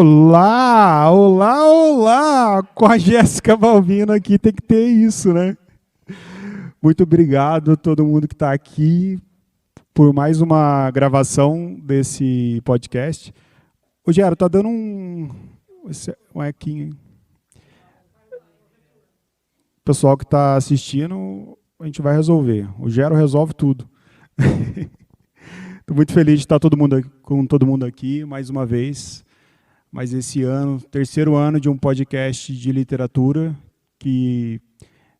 Olá, olá, olá! Com a Jéssica Balbino aqui tem que ter isso, né? Muito obrigado a todo mundo que está aqui por mais uma gravação desse podcast. Ô, Gero, tá dando um equinho. O pessoal que está assistindo, a gente vai resolver. O Gero resolve tudo. Estou muito feliz de estar com todo mundo aqui, mais uma vez. Mas esse ano, terceiro ano de um podcast de literatura, que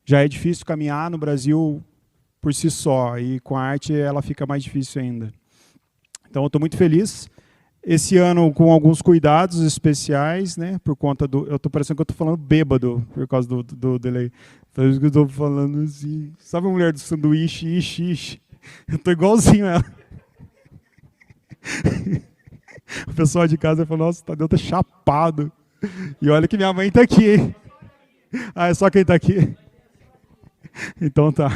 já é difícil caminhar no Brasil por si só, e com a arte ela fica mais difícil ainda. Então eu estou muito feliz. Esse ano com alguns cuidados especiais, né, por conta do... Eu estou parecendo que eu estou falando bêbado, por causa do delay. Parece que eu estou falando assim... Sabe a mulher do sanduíche, ixi. Eu estou igualzinho ela. O pessoal de casa falou, nossa, o Tadeu tá chapado. E olha que minha mãe tá aqui, hein? Ah, é só quem tá aqui? Então tá.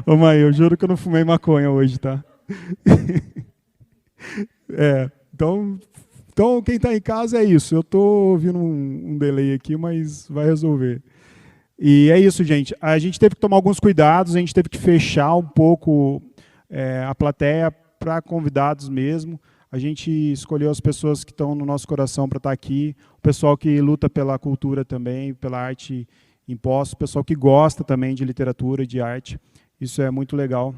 Ô mãe, eu juro que eu não fumei maconha hoje, tá? Então quem tá em casa é isso. Eu tô ouvindo um delay aqui, mas vai resolver. E é isso, gente. A gente teve que tomar alguns cuidados, a gente teve que fechar um pouco a plateia para convidados mesmo. A gente escolheu as pessoas que estão no nosso coração para estar aqui, o pessoal que luta pela cultura também, pela arte imposta, o pessoal que gosta também de literatura e de arte. Isso é muito legal.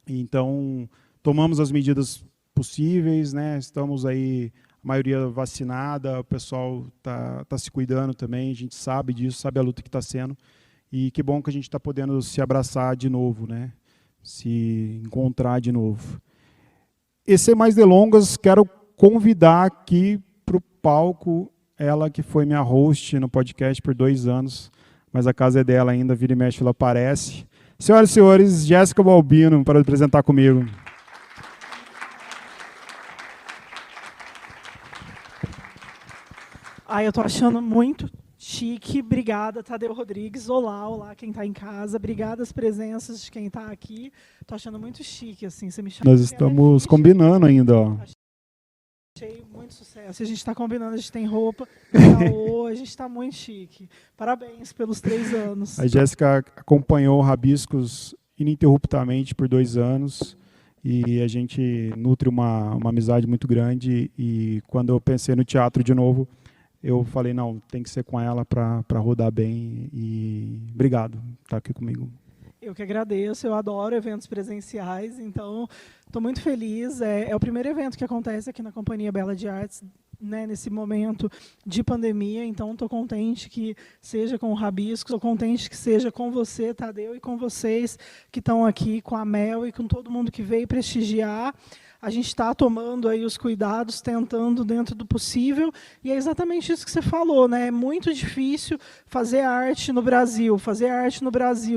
Então, tomamos as medidas possíveis, né? Estamos aí, a maioria vacinada, o pessoal tá se cuidando também, a gente sabe disso, sabe a luta que está sendo. E que bom que a gente está podendo se abraçar de novo, né? Se encontrar de novo. E sem mais delongas, quero convidar aqui para o palco ela que foi minha host no podcast por 2 anos, mas a casa é dela ainda, vira e mexe, ela aparece. Senhoras e senhores, Jéssica Balbino, para apresentar comigo. Eu estou achando muito chique. Obrigada, Tadeu Rodrigues. Olá, quem está em casa. Obrigada as presenças de quem está aqui. Estou achando muito chique, assim, você me chama. Nós estamos combinando ainda, ó. Achei muito sucesso. A gente está combinando, a gente tem roupa, caô, a gente está muito chique. Parabéns pelos 3 anos. A Jéssica acompanhou Rabiscos ininterruptamente por 2 anos e a gente nutre uma amizade muito grande. E quando eu pensei no teatro de novo, eu falei, não, tem que ser com ela para rodar bem. E obrigado por estar aqui comigo. Eu que agradeço, eu adoro eventos presenciais, então estou muito feliz. É o primeiro evento que acontece aqui na Companhia Bela de Artes, né, nesse momento de pandemia, então estou contente que seja com o Rabiscos, estou contente que seja com você, Tadeu, e com vocês que estão aqui, com a Mel e com todo mundo que veio prestigiar. A gente está tomando aí os cuidados, tentando dentro do possível, e é exatamente isso que você falou, né? É muito difícil fazer arte no Brasil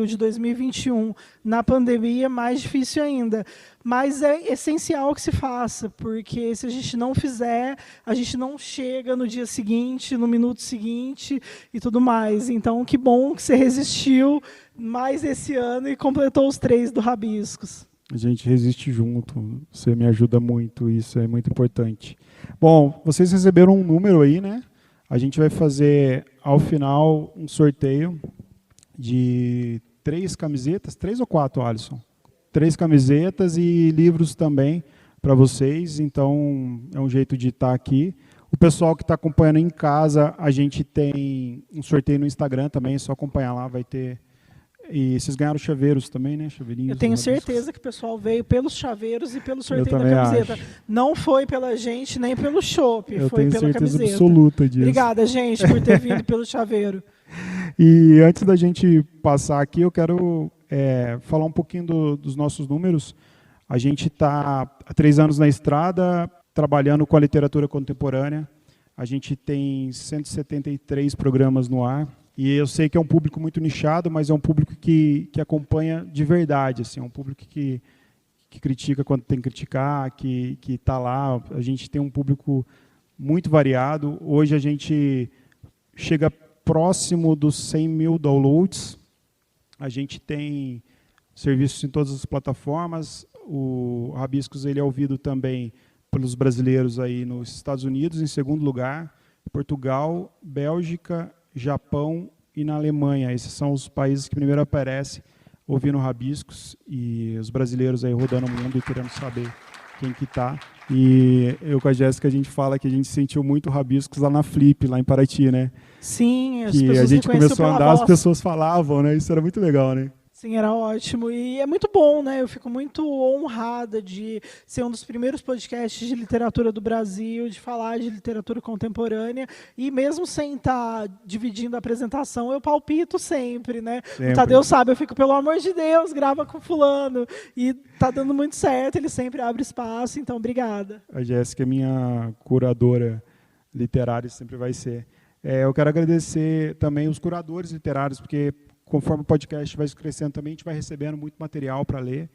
de 2021, na pandemia, mais difícil ainda. Mas é essencial que se faça, porque se a gente não fizer, a gente não chega no dia seguinte, no minuto seguinte e tudo mais. Então, que bom que você resistiu mais esse ano e completou os 3 do Rabiscos. A gente resiste junto, você me ajuda muito, isso é muito importante. Bom, vocês receberam um número aí, né? A gente vai fazer, ao final, um sorteio de 3 camisetas, 3 ou 4, Alisson? 3 camisetas e livros também para vocês, então é um jeito de estar aqui. O pessoal que está acompanhando em casa, a gente tem um sorteio no Instagram também, é só acompanhar lá, vai ter... E vocês ganharam chaveiros também, né? Chaveirinhos. Eu tenho certeza que o pessoal veio pelos chaveiros e pelo sorteio da camiseta. Acho. Não foi pela gente, nem pelo chopp, foi pela camiseta. Eu tenho certeza absoluta disso. Obrigada, gente, por ter vindo pelo chaveiro. E antes da gente passar aqui, eu quero falar um pouquinho dos nossos números. A gente está há 3 anos na estrada, trabalhando com a literatura contemporânea. A gente tem 173 programas no ar. E eu sei que é um público muito nichado, mas é um público que acompanha de verdade, assim, é um público que critica quando tem que criticar, que está lá. A gente tem um público muito variado. Hoje a gente chega próximo dos 100 mil downloads. A gente tem serviços em todas as plataformas. O Rabiscos ele é ouvido também pelos brasileiros aí nos Estados Unidos, em segundo lugar. Portugal, Bélgica, Japão e na Alemanha. Esses são os países que primeiro aparecem ouvindo Rabiscos, e os brasileiros aí rodando o mundo e querendo saber quem que tá. E eu com a Jéssica, a gente fala que a gente sentiu muito Rabiscos lá na Flip, lá em Paraty, né? Sim, as que pessoas a gente começou a andar, voz. as pessoas falavam, né? Isso era muito legal, né? Sim, era ótimo. E é muito bom, né? Eu fico muito honrada de ser um dos primeiros podcasts de literatura do Brasil, de falar de literatura contemporânea. E mesmo sem estar dividindo a apresentação, eu palpito sempre, né? Sempre. O Tadeu sabe, eu fico, pelo amor de Deus, grava com fulano. E tá dando muito certo, ele sempre abre espaço, então obrigada. A Jéssica é minha curadora literária, sempre vai ser. Eu quero agradecer também os curadores literários, porque conforme o podcast vai crescendo também, a gente vai recebendo muito material para ler.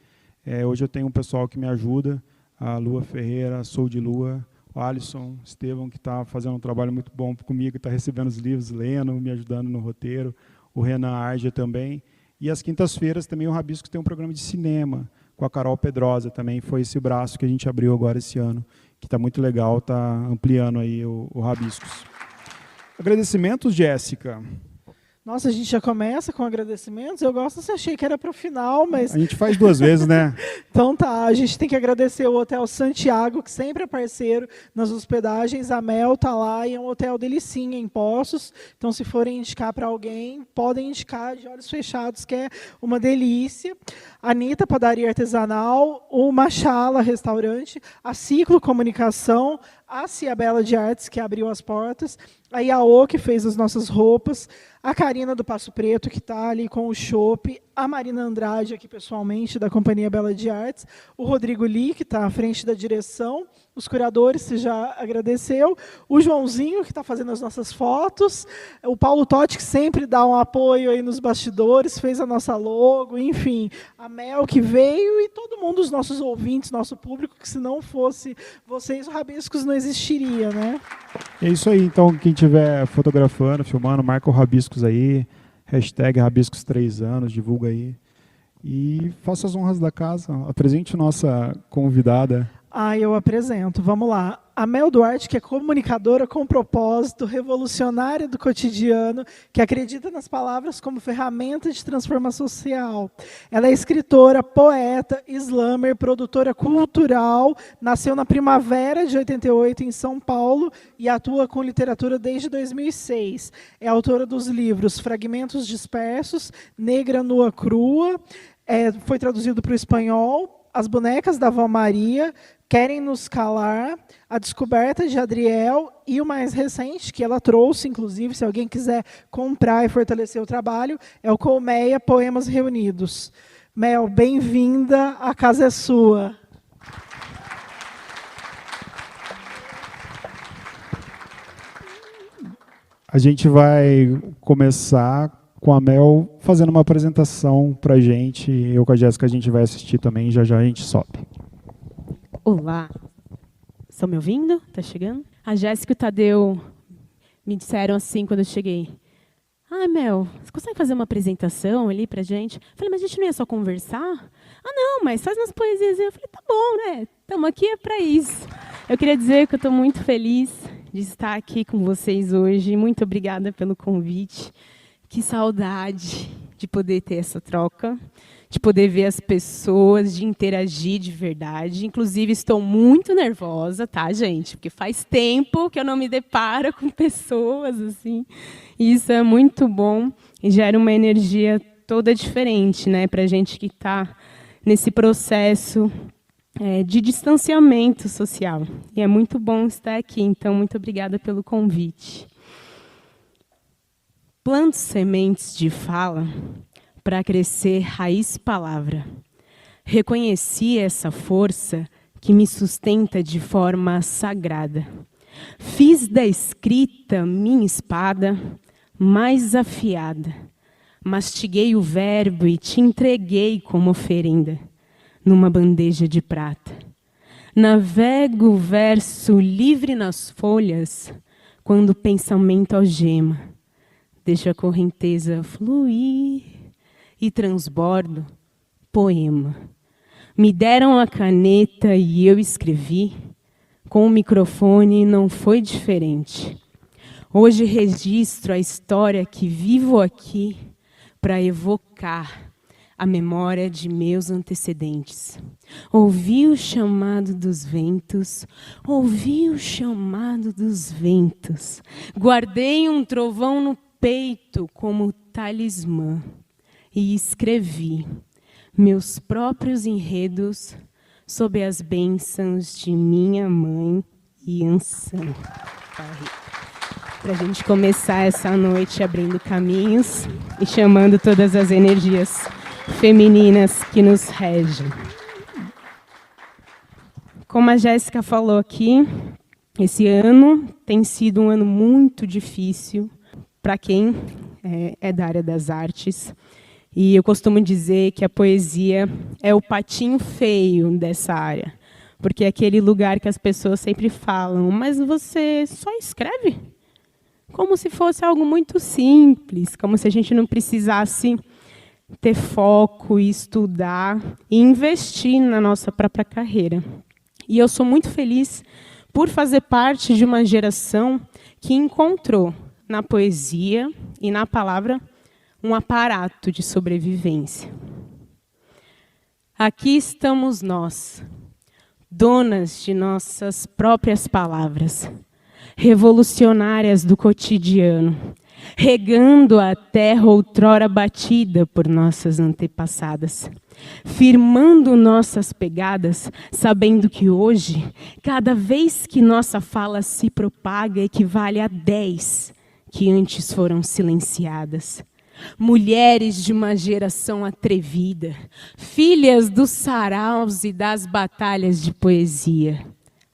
Hoje eu tenho um pessoal que me ajuda, a Lua Ferreira, Sou de Lua, o Alisson, Estevão, que está fazendo um trabalho muito bom comigo, está recebendo os livros, lendo, me ajudando no roteiro, o Renan Arja também. E às quintas-feiras também o Rabiscos tem um programa de cinema, com a Carol Pedrosa também, foi esse braço que a gente abriu agora esse ano, que está muito legal, está ampliando aí o Rabiscos. Agradecimentos, Jéssica. Nossa, a gente já começa com agradecimentos? Eu gosto, você achei que era para o final, mas... A gente faz 2 vezes, né? Então tá, a gente tem que agradecer o Hotel Santiago, que sempre é parceiro nas hospedagens. A Mel tá lá e é um hotel delicinha em Poços. Então, se forem indicar para alguém, podem indicar de olhos fechados, que é uma delícia. A Anitta Padaria Artesanal, o Machala Restaurante, a Ciclo Comunicação, a Ciabela de Artes, que abriu as portas, a Iaô, que fez as nossas roupas, a Karina do Passo Preto, que está ali com o chopp, a Marina Andrade, aqui pessoalmente, da Companhia Bela de Artes, o Rodrigo Li, que está à frente da direção, os curadores, você já agradeceu, o Joãozinho, que está fazendo as nossas fotos, o Paulo Totti, que sempre dá um apoio aí nos bastidores, fez a nossa logo, enfim, a Mel, que veio, e todo mundo, os nossos ouvintes, nosso público, que se não fosse vocês, o Rabiscos não existiria, né? É isso aí, então, quem estiver fotografando, filmando, marca o Rabiscos aí, hashtag Rabiscos 3 anos, divulga aí. E faça as honras da casa, apresente nossa convidada. Eu apresento, vamos lá. A Mel Duarte, que é comunicadora com propósito, revolucionária do cotidiano, que acredita nas palavras como ferramenta de transformação social. Ela é escritora, poeta, slammer, produtora cultural, nasceu na primavera de 88 em São Paulo e atua com literatura desde 2006. É autora dos livros Fragmentos Dispersos, Negra Nua Crua, foi traduzido para o espanhol, As Bonecas da Avó Maria, Querem Nos Calar, A Descoberta de Adriel e o mais recente, que ela trouxe, inclusive, se alguém quiser comprar e fortalecer o trabalho, é o Colmeia Poemas Reunidos. Mel, bem-vinda, a casa é sua. A gente vai começar com a Mel fazendo uma apresentação para a gente. Eu com a Jéssica a gente vai assistir também, já já a gente sobe. Olá, estão me ouvindo? Está chegando? A Jéssica e o Tadeu me disseram assim quando eu cheguei. Mel, você consegue fazer uma apresentação ali para a gente? Eu falei, mas a gente não ia só conversar? Não, mas faz umas poesias. Eu falei, tá bom, né? Estamos aqui para isso. Eu queria dizer que eu estou muito feliz de estar aqui com vocês hoje. Muito obrigada pelo convite. Que saudade de poder ter essa troca, de poder ver as pessoas, de interagir de verdade. Inclusive, estou muito nervosa, tá, gente? Porque faz tempo que eu não me deparo com pessoas assim. E isso é muito bom e gera uma energia toda diferente, né, para a gente que está nesse processo de distanciamento social. E é muito bom estar aqui, então, muito obrigada pelo convite. Planto sementes de fala para crescer raiz palavra. Reconheci essa força que me sustenta de forma sagrada. Fiz da escrita minha espada mais afiada. Mastiguei o verbo e te entreguei como oferenda, numa bandeja de prata. Navego o verso livre nas folhas, quando o pensamento algema. Deixo a correnteza fluir e transbordo poema. Me deram a caneta e eu escrevi. Com o microfone não foi diferente. Hoje registro a história que vivo aqui para evocar a memória de meus antecedentes. Ouvi o chamado dos ventos, ouvi o chamado dos ventos. Guardei um trovão no peito como talismã e escrevi meus próprios enredos sob as bênçãos de minha mãe Yansan. Para a gente começar essa noite abrindo caminhos e chamando todas as energias femininas que nos regem. Como a Jéssica falou aqui, esse ano tem sido um ano muito difícil para quem é da área das artes. E eu costumo dizer que a poesia é o patinho feio dessa área, porque é aquele lugar que as pessoas sempre falam, mas você só escreve? Como se fosse algo muito simples, como se a gente não precisasse ter foco e estudar e investir na nossa própria carreira. E eu sou muito feliz por fazer parte de uma geração que encontrou na poesia e na palavra um aparato de sobrevivência. Aqui estamos nós, donas de nossas próprias palavras, revolucionárias do cotidiano, regando a terra outrora batida por nossas antepassadas, firmando nossas pegadas, sabendo que hoje, cada vez que nossa fala se propaga, equivale a 10 que antes foram silenciadas. Mulheres de uma geração atrevida, filhas dos saraus e das batalhas de poesia,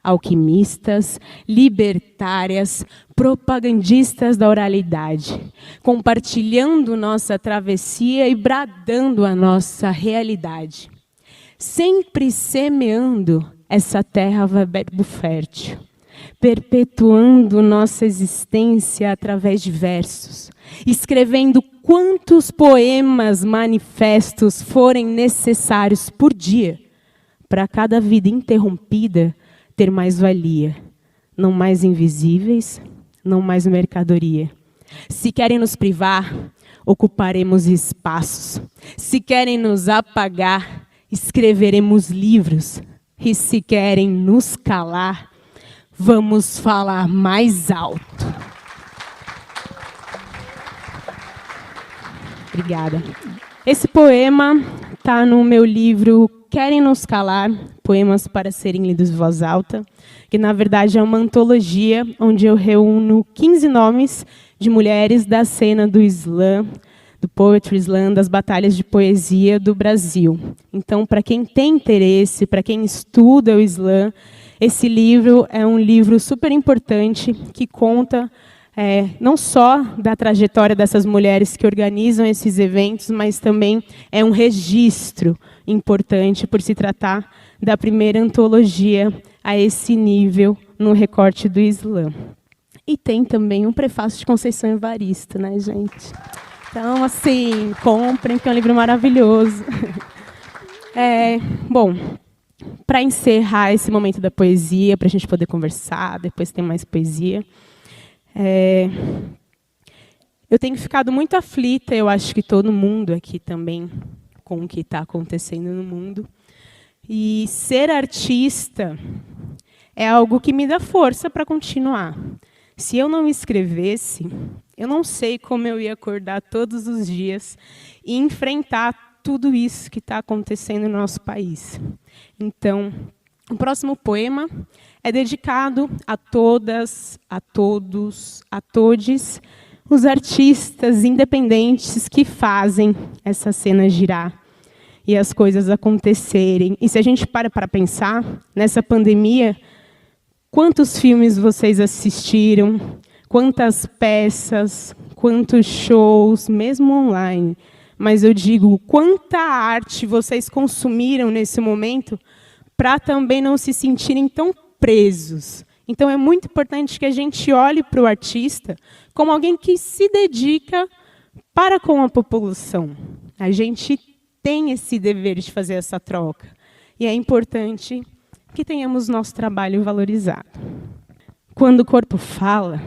alquimistas, libertárias, propagandistas da oralidade, compartilhando nossa travessia e bradando a nossa realidade, sempre semeando essa terra verbo fértil, perpetuando nossa existência através de versos, escrevendo quantos poemas, manifestos forem necessários por dia, para cada vida interrompida ter mais valia, não mais invisíveis, não mais mercadoria. Se querem nos privar, ocuparemos espaços. Se querem nos apagar, escreveremos livros. E se querem nos calar, vamos falar mais alto. Obrigada. Esse poema está no meu livro Querem Nos Calar, Poemas para Serem Lidos em Voz Alta, que, na verdade, é uma antologia onde eu reúno 15 nomes de mulheres da cena do slam, do poetry slam, das batalhas de poesia do Brasil. Então, para quem tem interesse, para quem estuda o slam, esse livro é um livro super importante que conta não só da trajetória dessas mulheres que organizam esses eventos, mas também é um registro importante por se tratar da primeira antologia a esse nível no recorte do slam. E tem também um prefácio de Conceição Evaristo, né, gente? Então, assim, comprem, que é um livro maravilhoso. Bom, para encerrar esse momento da poesia, para a gente poder conversar, depois tem mais poesia, eu tenho ficado muito aflita, eu acho que todo mundo aqui também, com o que está acontecendo no mundo. E ser artista é algo que me dá força para continuar. Se eu não escrevesse, eu não sei como eu ia acordar todos os dias e enfrentar tudo isso que está acontecendo no nosso país. Então, o próximo poema é dedicado a todas, a todos, a todes, os artistas independentes que fazem essa cena girar e as coisas acontecerem. E se a gente para pensar, nessa pandemia, quantos filmes vocês assistiram, quantas peças, quantos shows, mesmo online. Mas eu digo, quanta arte vocês consumiram nesse momento para também não se sentirem tão presos. Então, é muito importante que a gente olhe para o artista como alguém que se dedica para com a população. A gente tem esse dever de fazer essa troca. E é importante que tenhamos nosso trabalho valorizado. Quando o corpo fala,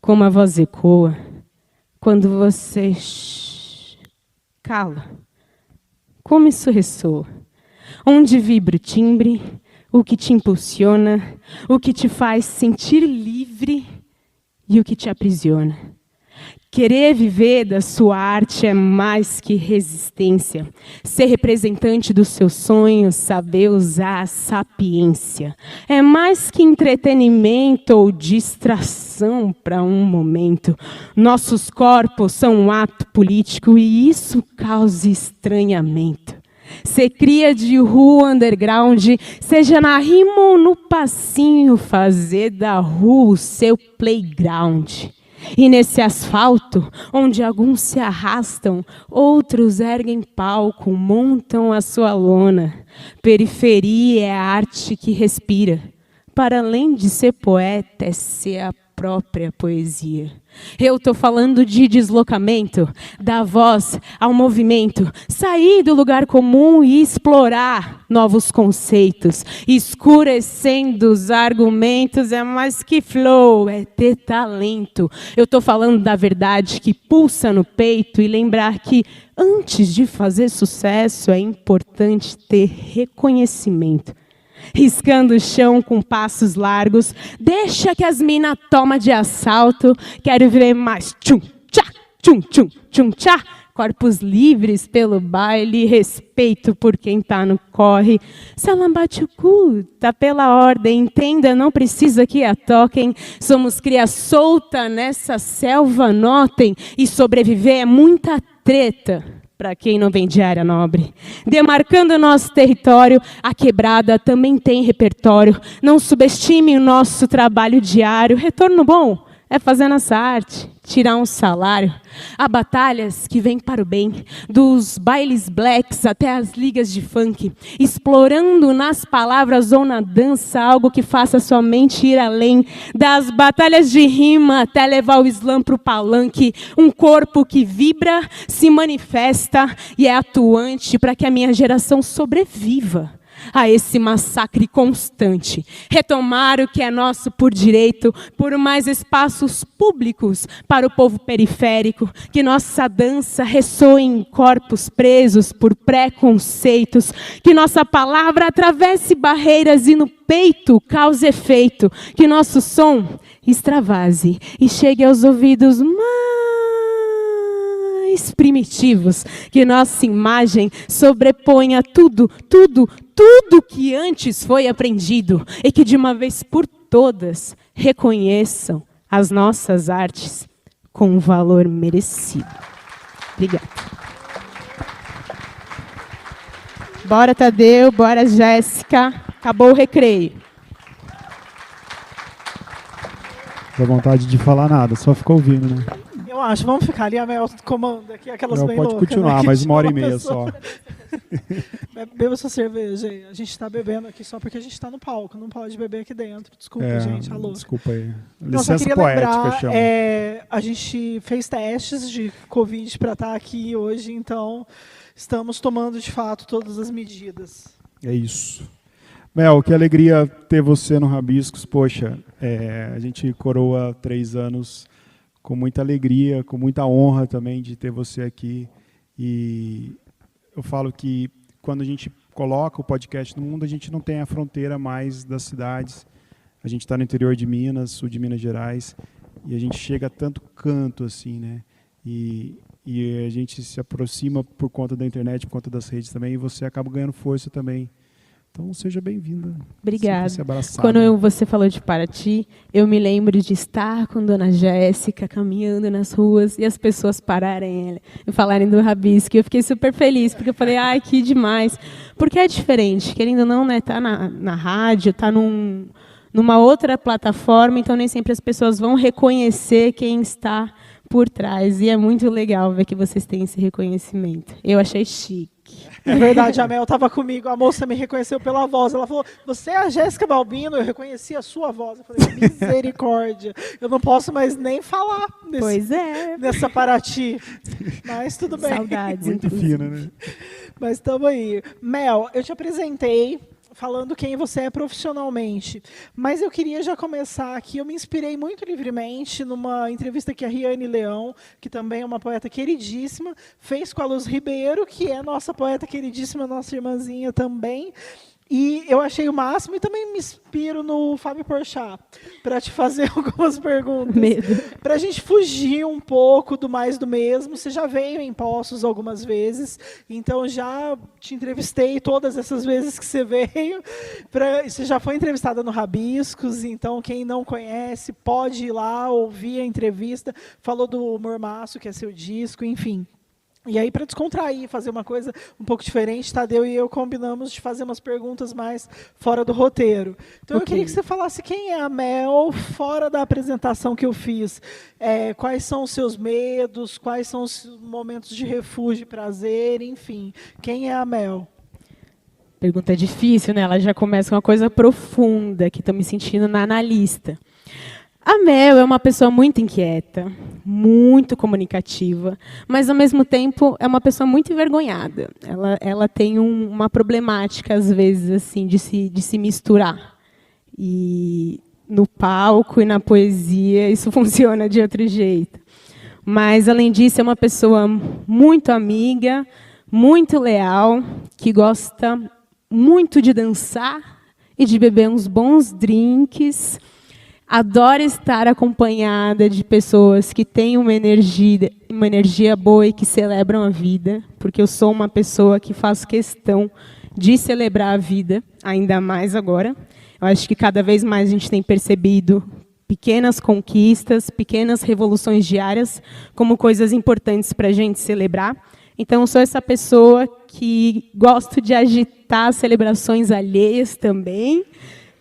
como a voz ecoa quando você cala. Como isso ressoa? Onde vibra o timbre, o que te impulsiona, o que te faz sentir livre e o que te aprisiona. Querer viver da sua arte é mais que resistência. Ser representante dos seus sonhos, saber usar a sapiência. É mais que entretenimento ou distração para um momento. Nossos corpos são um ato político e isso causa estranhamento. Ser cria de rua underground, seja na rima ou no passinho, fazer da rua o seu playground. E nesse asfalto, onde alguns se arrastam, outros erguem palco, montam a sua lona. Periferia é a arte que respira. Para além de ser poeta, é ser a própria poesia. Eu estou falando de deslocamento, da voz ao movimento, sair do lugar comum e explorar novos conceitos, escurecendo os argumentos, é mais que flow, é ter talento. Eu estou falando da verdade que pulsa no peito e lembrar que antes de fazer sucesso é importante ter reconhecimento. Riscando o chão com passos largos, deixa que as mina toma de assalto, quero ver mais tchum-tchá, tchum-tchum, tchum-tchá, corpos livres pelo baile, respeito por quem tá no corre. Se ela bate o cu, tá pela ordem, entenda, não precisa que a toquem, somos cria solta nessa selva, notem, e sobreviver é muita treta. Para quem não vem de área nobre. Demarcando o nosso território, a quebrada também tem repertório. Não subestime o nosso trabalho diário. Retorno bom é fazer nossa arte, tirar um salário. Há batalhas que vêm para o bem, dos bailes blacks até as ligas de funk, explorando nas palavras ou na dança algo que faça sua mente ir além, das batalhas de rima até levar o slam para o palanque, um corpo que vibra, se manifesta e é atuante para que a minha geração sobreviva a esse massacre constante. Retomar o que é nosso por direito, por mais espaços públicos para o povo periférico, que nossa dança ressoe em corpos presos por preconceitos, que nossa palavra atravesse barreiras e no peito cause efeito, que nosso som extravase e chegue aos ouvidos mais primitivos, que nossa imagem sobreponha tudo que antes foi aprendido e que de uma vez por todas reconheçam as nossas artes com o valor merecido. Obrigada. Bora, Tadeu, bora, Jéssica. Acabou o recreio. Não dá vontade de falar nada, só ficar ouvindo, né? Eu acho, vamos ficar ali, a Mel comanda aqui, aquelas bem loucas. Pode continuar, né? mais 1h30 só. Beba sua cerveja aí. A gente está bebendo aqui só porque a gente está no palco, não pode beber aqui dentro. Desculpa, gente, alô. Desculpa aí. Nossa, Licença poética, lembrar, chama. a gente fez testes de Covid para estar aqui hoje, então estamos tomando, de fato, todas as medidas. É isso. Mel, que alegria ter você no Rabiscos. Poxa, a gente coroa 3 anos com muita alegria, com muita honra também de ter você aqui. E eu falo que quando a gente coloca o podcast no mundo, a gente não tem a fronteira mais das cidades. A gente está no interior de Minas, sul de Minas Gerais, e a gente chega a tanto canto assim, né? E a gente se aproxima por conta da internet, por conta das redes também, e você acaba ganhando força também. Então, seja bem-vinda. Obrigada. Quando você falou de Paraty, eu me lembro de estar com Dona Jéssica caminhando nas ruas e as pessoas pararem e falarem do Rabisco. Eu fiquei super feliz, porque eu falei, ai, que demais. Porque é diferente, querendo ou não, né, tá na rádio, tá numa outra plataforma, então nem sempre as pessoas vão reconhecer quem está por trás. E é muito legal ver que vocês têm esse reconhecimento. Eu achei chique. É verdade, a Mel estava comigo, a moça me reconheceu pela voz. Ela falou, você é a Jéssica Balbino, eu reconheci a sua voz. Eu falei, misericórdia, eu não posso mais nem falar nessa Paraty. Mas tudo bem. Saudades. Muito fina, né? Mas estamos aí. Mel, eu te apresentei falando quem você é profissionalmente. Mas eu queria já começar aqui, eu me inspirei muito livremente numa entrevista que a Riane Leão, que também é uma poeta queridíssima, fez com a Luz Ribeiro, que é nossa poeta queridíssima, nossa irmãzinha também. E eu achei o máximo e também me inspiro no Fábio Porchat para te fazer algumas perguntas. Para a gente fugir um pouco do mais do mesmo. Você já veio em Poços algumas vezes, então já te entrevistei todas essas vezes que você veio. Você já foi entrevistada no Rabiscos, então quem não conhece pode ir lá ouvir a entrevista. Falou do Mormaço, que é seu disco, enfim. E aí, para descontrair, fazer uma coisa um pouco diferente, Tadeu e eu combinamos de fazer umas perguntas mais fora do roteiro. Então, eu queria que você falasse quem é a Mel, fora da apresentação que eu fiz. Quais são os seus medos, quais são os momentos de refúgio e prazer, enfim. Quem é a Mel? Pergunta difícil, né? Ela já começa com uma coisa profunda, que estou me sentindo na analista. A Mel é uma pessoa muito inquieta, muito comunicativa, mas, ao mesmo tempo, é uma pessoa muito envergonhada. Ela tem uma problemática, às vezes, assim, de se misturar. E no palco e na poesia isso funciona de outro jeito. Mas, além disso, é uma pessoa muito amiga, muito leal, que gosta muito de dançar e de beber uns bons drinks. Adoro estar acompanhada de pessoas que têm uma energia boa e que celebram a vida, porque eu sou uma pessoa que faço questão de celebrar a vida, ainda mais agora. Eu acho que cada vez mais a gente tem percebido pequenas conquistas, pequenas revoluções diárias como coisas importantes para a gente celebrar. Então, eu sou essa pessoa que gosto de agitar celebrações alheias também.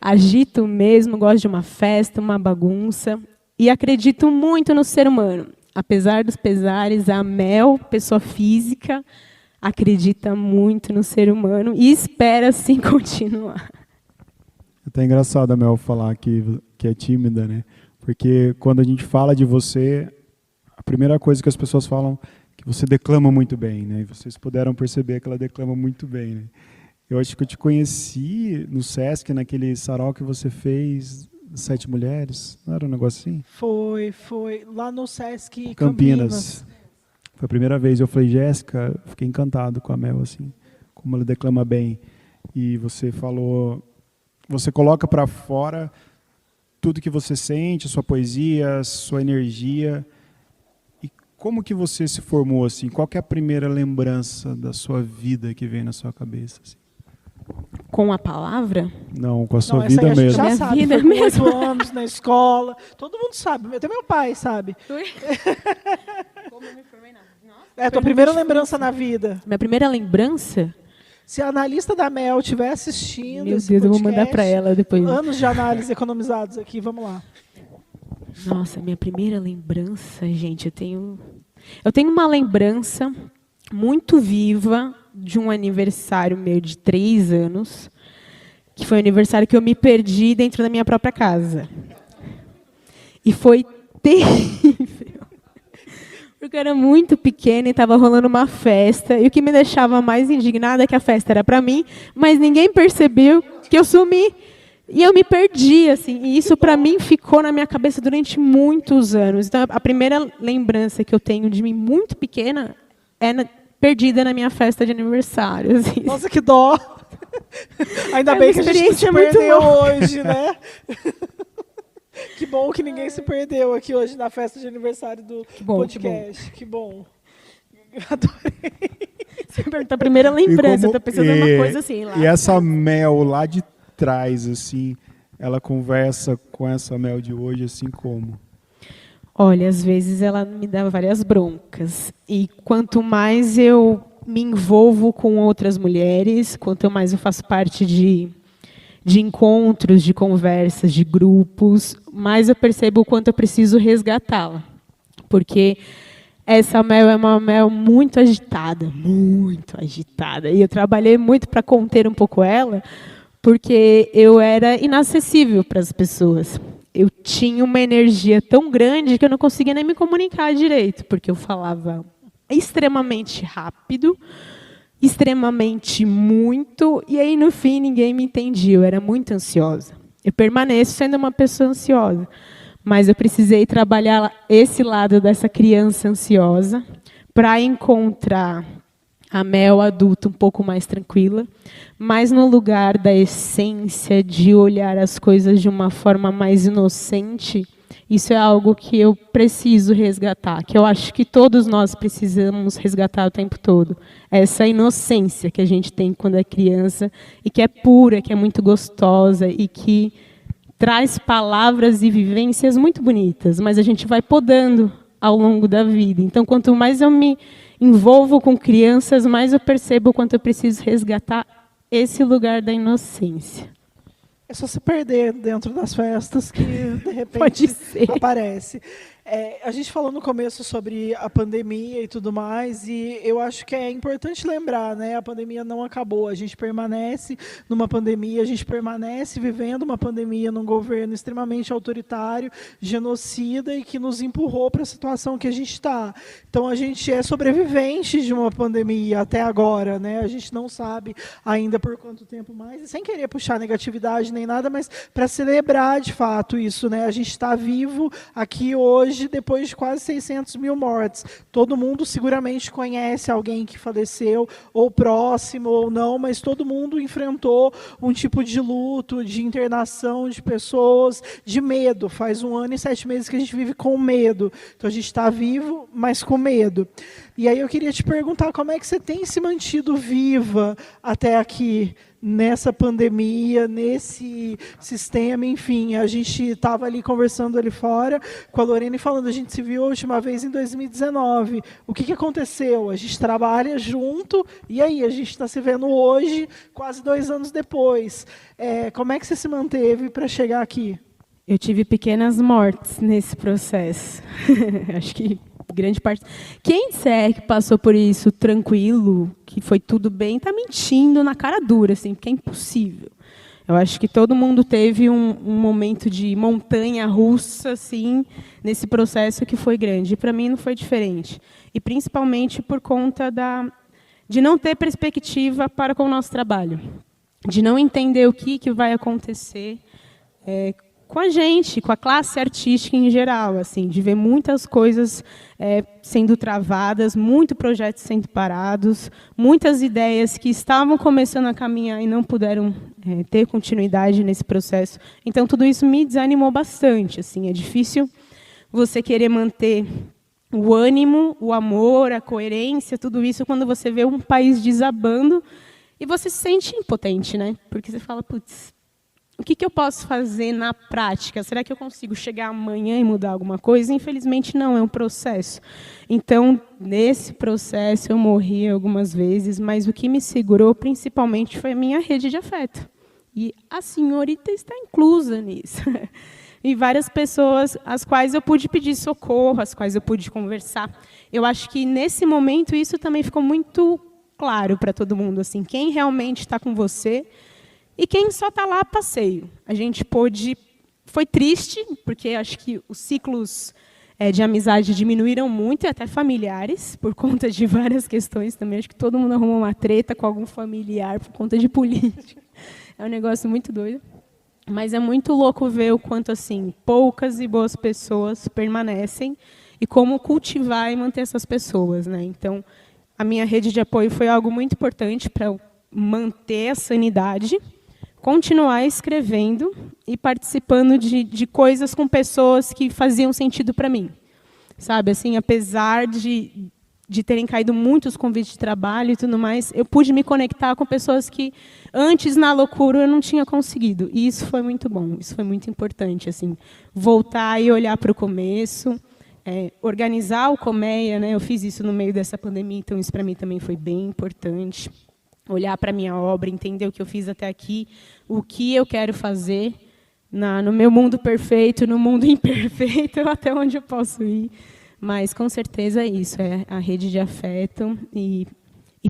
Agito mesmo, gosto de uma festa, uma bagunça. E acredito muito no ser humano. Apesar dos pesares, a Mel, pessoa física, acredita muito no ser humano e espera, assim, continuar. É até engraçado a Mel falar que é tímida, né? Porque quando a gente fala de você, a primeira coisa que as pessoas falam é que você declama muito bem, né? E vocês puderam perceber que ela declama muito bem, né? Eu acho que eu te conheci no Sesc, naquele sarau que você fez, 7 mulheres. Não era um negócio assim? Foi. Lá no Sesc Campinas. Foi a primeira vez. Eu falei, Jéssica, fiquei encantado com a Mel, assim, como ela declama bem. E você falou, você coloca para fora tudo que você sente, sua poesia, sua energia. E como que você se formou, assim? Qual que é a primeira lembrança da sua vida que vem na sua cabeça, assim? Com a palavra? Não, com a sua Não, vida essa aí a gente mesmo. já Minha sabe, vida foi com mesmo. 8 anos na escola. Todo mundo sabe, até meu pai sabe. Como eu me formei na... Tua primeira lembrança na vida. Minha primeira lembrança? Se a analista da Mel estiver assistindo Meu esse Deus, eu vou podcast, mandar para ela depois. Anos de análise economizados aqui, vamos lá. Nossa, minha primeira lembrança, gente, eu tenho uma lembrança muito viva de um aniversário meu de 3 anos, que foi o aniversário que eu me perdi dentro da minha própria casa. E foi terrível. Porque eu era muito pequena e estava rolando uma festa, e o que me deixava mais indignada é que a festa era para mim, mas ninguém percebeu que eu sumi. E eu me perdi, assim, e isso para mim ficou na minha cabeça durante muitos anos. Então, a primeira lembrança que eu tenho de mim muito pequena é perdida na minha festa de aniversário. Assim. Nossa, que dó! Ainda bem que a gente se perdeu hoje, né? Que bom que ninguém se perdeu aqui hoje na festa de aniversário do podcast. Que bom. Adorei. Você me pergunta a primeira lembrança, eu estou pensando em uma coisa assim. Lá. E essa Mel lá de trás, assim, ela conversa com essa Mel de hoje, assim, como? Olha, às vezes ela me dá várias broncas. E quanto mais eu me envolvo com outras mulheres, quanto mais eu faço parte de encontros, de conversas, de grupos, mais eu percebo o quanto eu preciso resgatá-la. Porque essa Mel é uma Mel muito agitada, muito agitada. E eu trabalhei muito para conter um pouco ela, porque eu era inacessível para as pessoas. Eu tinha uma energia tão grande que eu não conseguia nem me comunicar direito, porque eu falava extremamente rápido extremamente muito, e aí, no fim, ninguém me entendia. Eu era muito ansiosa. Eu permaneço sendo uma pessoa ansiosa, mas eu precisei trabalhar esse lado dessa criança ansiosa para encontrar a Mel adulta um pouco mais tranquila, mas no lugar da essência de olhar as coisas de uma forma mais inocente. Isso é algo que eu preciso resgatar, que eu acho que todos nós precisamos resgatar o tempo todo. Essa inocência que a gente tem quando é criança, e que é pura, que é muito gostosa, e que traz palavras e vivências muito bonitas, mas a gente vai podando ao longo da vida. Então, quanto mais eu me envolvo com crianças, mais eu percebo o quanto eu preciso resgatar esse lugar da inocência. É só se perder dentro das festas que, de repente, Pode ser. aparece. A gente falou no começo sobre a pandemia e tudo mais, e eu acho que é importante lembrar, né? A pandemia não acabou, a gente permanece numa pandemia, a gente permanece vivendo uma pandemia num governo extremamente autoritário, genocida, e que nos empurrou para a situação que a gente está. Então, a gente é sobrevivente de uma pandemia até agora, né? A gente não sabe ainda por quanto tempo mais, e sem querer puxar negatividade nem nada, mas para celebrar, de fato, isso, né? A gente está vivo aqui hoje, depois de quase 600 mil mortes. Todo mundo seguramente conhece alguém que faleceu, ou próximo, ou não, mas todo mundo enfrentou um tipo de luto, de internação de pessoas, de medo. Faz 1 ano e 7 meses que a gente vive com medo. Então, a gente está vivo, mas com medo. E aí eu queria te perguntar como é que você tem se mantido viva até aqui, nessa pandemia, nesse sistema, enfim. A gente estava ali conversando ali fora com a Lorena e falando, a gente se viu a última vez em 2019. O que aconteceu? A gente trabalha junto, e aí? A gente está se vendo hoje, quase 2 anos depois. Como é que você se manteve para chegar aqui? Eu tive pequenas mortes nesse processo. Acho que grande parte. Quem disser que passou por isso tranquilo, que foi tudo bem, está mentindo na cara dura, assim, porque é impossível. Eu acho que todo mundo teve um momento de montanha-russa, assim, nesse processo que foi grande. E para mim não foi diferente. E principalmente por conta de não ter perspectiva para com o nosso trabalho, de não entender o que vai acontecer com a gente, com a classe artística em geral, assim, de ver muitas coisas sendo travadas, muitos projetos sendo parados, muitas ideias que estavam começando a caminhar e não puderam ter continuidade nesse processo. Então, tudo isso me desanimou bastante. Assim, é difícil você querer manter o ânimo, o amor, a coerência, tudo isso, quando você vê um país desabando e você se sente impotente, né? Porque você fala, putz, o que eu posso fazer na prática? Será que eu consigo chegar amanhã e mudar alguma coisa? Infelizmente, não, é um processo. Então, nesse processo, eu morri algumas vezes, mas o que me segurou, principalmente, foi a minha rede de afeto. E a senhorita está inclusa nisso. E várias pessoas às quais eu pude pedir socorro, às quais eu pude conversar. Eu acho que, nesse momento, isso também ficou muito claro para todo mundo. Assim, quem realmente está com você e quem só está lá a passeio. A gente pôde... Foi triste, porque acho que os ciclos de amizade diminuíram muito, e até familiares, por conta de várias questões também. Acho que todo mundo arrumou uma treta com algum familiar por conta de política. É um negócio muito doido. Mas é muito louco ver o quanto assim, poucas e boas pessoas permanecem e como cultivar e manter essas pessoas, né? Então, a minha rede de apoio foi algo muito importante para manter a sanidade, continuar escrevendo e participando de coisas com pessoas que faziam sentido para mim. Sabe, assim, apesar de terem caído muitos convites de trabalho e tudo mais, eu pude me conectar com pessoas que antes, na loucura, eu não tinha conseguido. E isso foi muito bom, isso foi muito importante. Assim, voltar e olhar para o começo, organizar o Colmeia, né? Eu fiz isso no meio dessa pandemia, então isso para mim também foi bem importante. Olhar para a minha obra, entender o que eu fiz até aqui, o que eu quero fazer no meu mundo perfeito, no mundo imperfeito, até onde eu posso ir. Mas, com certeza, é isso, é a rede de afeto e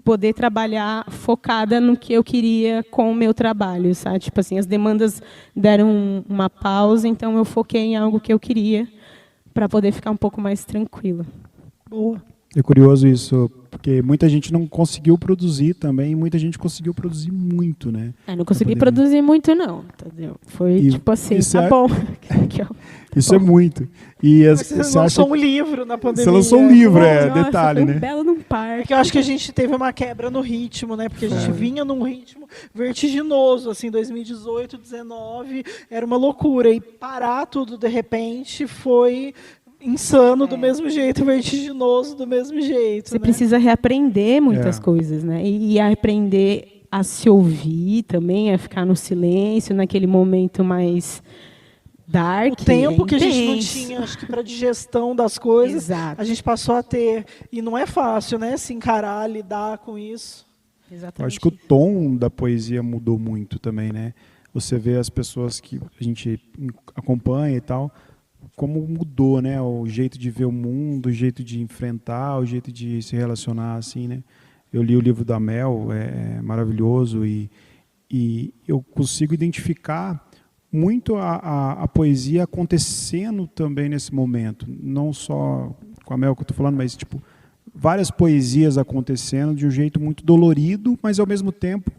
poder trabalhar focada no que eu queria com o meu trabalho, sabe? Tipo assim, as demandas deram uma pausa, então eu foquei em algo que eu queria para poder ficar um pouco mais tranquila. Boa. É curioso isso, porque muita gente não conseguiu produzir também, e muita gente conseguiu produzir muito, né? Não consegui Na pandemia. produzir muito, não. Entendeu? Foi E tipo assim, isso tá é- bom. Aqui, ó. Isso é muito. E Mas você você acha lançou um livro na pandemia. você lançou um livro, Nossa, detalhe, foi um né? belo num É parque. que eu acho que a gente teve uma quebra no ritmo, né? Porque a gente vinha num ritmo vertiginoso, assim, 2018, 2019, era uma loucura. E parar tudo de repente foi insano do mesmo jeito, vertiginoso do mesmo jeito. Você né? precisa reaprender muitas É. coisas, né? E aprender a se ouvir também, a ficar no silêncio, naquele momento mais dark. O tempo que a gente não intenso. tinha, acho que para digestão das coisas, Exato. a gente passou a ter. E não é fácil, né? Se encarar, lidar com isso. Eu Exatamente. acho que o tom da poesia mudou muito também, né? Você vê as pessoas que a gente acompanha e tal, como mudou, né? O jeito de ver o mundo, o jeito de enfrentar, o jeito de se relacionar, assim, né? Eu li o livro da Mel, é maravilhoso, e eu consigo identificar muito a poesia acontecendo também nesse momento. Não só com a Mel que eu estou falando, mas tipo várias poesias acontecendo de um jeito muito dolorido, mas ao mesmo tempo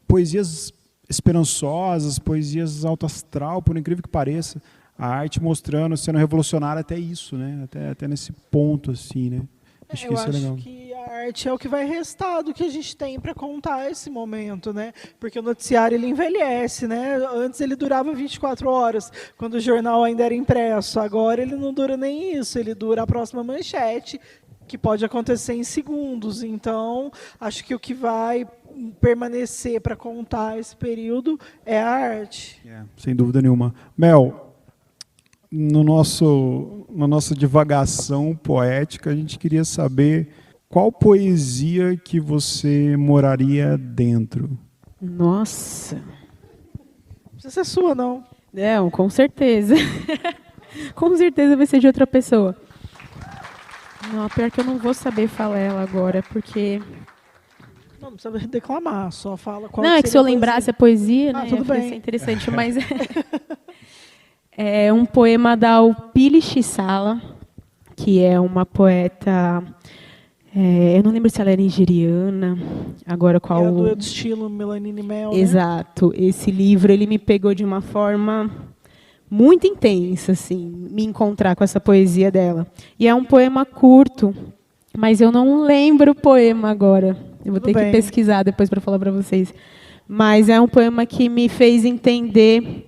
poesias esperançosas, poesias alto astral, por incrível que pareça, a arte mostrando, sendo revolucionária até isso, né? Até nesse ponto assim, né? Acho que Eu isso é acho legal. que a arte é o que vai restar do que a gente tem para contar esse momento, né? Porque o noticiário ele envelhece, né? Antes ele durava 24 horas, quando o jornal ainda era impresso. Agora ele não dura nem isso, ele dura a próxima manchete, que pode acontecer em segundos. Então, acho que o que vai permanecer para contar esse período é a arte. Sem dúvida nenhuma. Mel, na nossa divagação poética, a gente queria saber qual poesia que você moraria dentro. Nossa. Não precisa ser sua, não. Não, com certeza. Com certeza vai ser de outra pessoa. Não, pior que eu não vou saber falar ela agora, porque... Não precisa declamar, só fala qual Não, é que se eu seria a lembrasse a poesia, né, tudo ia bem. ser interessante, mas é um poema da Alpile Chisala, que é uma poeta, eu não lembro se ela é nigeriana, agora qual... É a do estilo Melanine Mel, né? Exato, esse livro ele me pegou de uma forma muito intensa, assim, me encontrar com essa poesia dela. E é um poema curto, mas eu não lembro o poema agora. Eu vou Tudo ter que bem. pesquisar depois para falar para vocês. Mas é um poema que me fez entender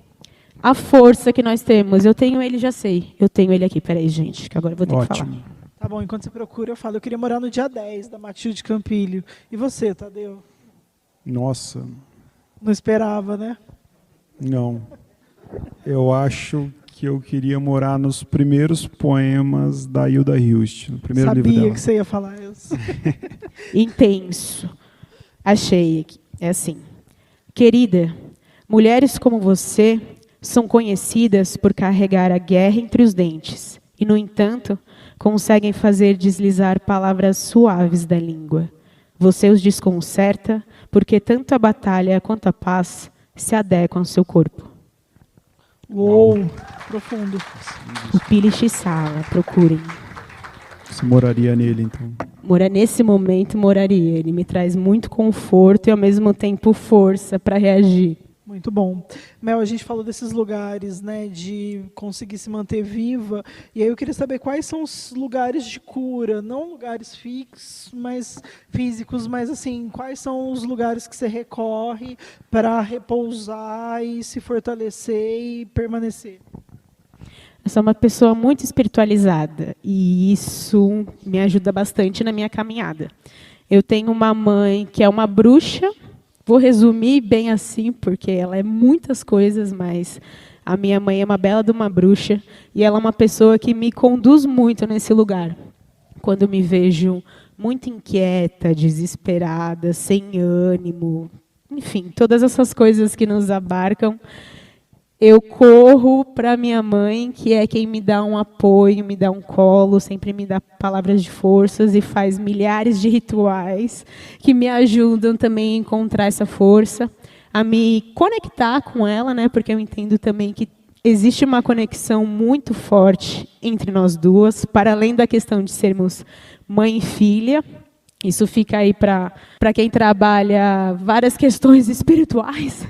a força que nós temos. Eu tenho ele, já sei. Eu tenho ele aqui. Peraí, gente, que agora eu vou ter que falar. Ótimo. Tá bom, enquanto você procura, eu falo. Eu queria morar no dia 10 da Matilde Campilho. E você, Tadeu? Nossa, Não esperava, né? não. Eu acho que eu queria morar nos primeiros poemas da Hilda Hilst, no primeiro livro Sabia dela. que você ia falar isso. Intenso. Achei aqui. É assim. Querida, mulheres como você são conhecidas por carregar a guerra entre os dentes e, no entanto, conseguem fazer deslizar palavras suaves da língua. Você os desconcerta porque tanto a batalha quanto a paz se adequam ao seu corpo. Uou, profundo. O Pili Chisala, procurem. Você moraria nele, então. Nesse momento, moraria. Ele me traz muito conforto e, ao mesmo tempo, força para reagir. Muito bom. Mel, a gente falou desses lugares, né, de conseguir se manter viva, e aí eu queria saber quais são os lugares de cura, não lugares físicos, mas assim, quais são os lugares que você recorre para repousar e se fortalecer e permanecer? Eu sou uma pessoa muito espiritualizada e isso me ajuda bastante na minha caminhada. Eu tenho uma mãe que é uma bruxa. Vou resumir bem assim, porque ela é muitas coisas, mas a minha mãe é uma bela de uma bruxa e ela é uma pessoa que me conduz muito nesse lugar. Quando eu me vejo muito inquieta, desesperada, sem ânimo, enfim, todas essas coisas que nos abarcam, eu corro para minha mãe, que é quem me dá um apoio, me dá um colo, sempre me dá palavras de forças e faz milhares de rituais que me ajudam também a encontrar essa força, a me conectar com ela, né? Porque eu entendo também que existe uma conexão muito forte entre nós duas, para além da questão de sermos mãe e filha. Isso fica aí para quem trabalha várias questões espirituais.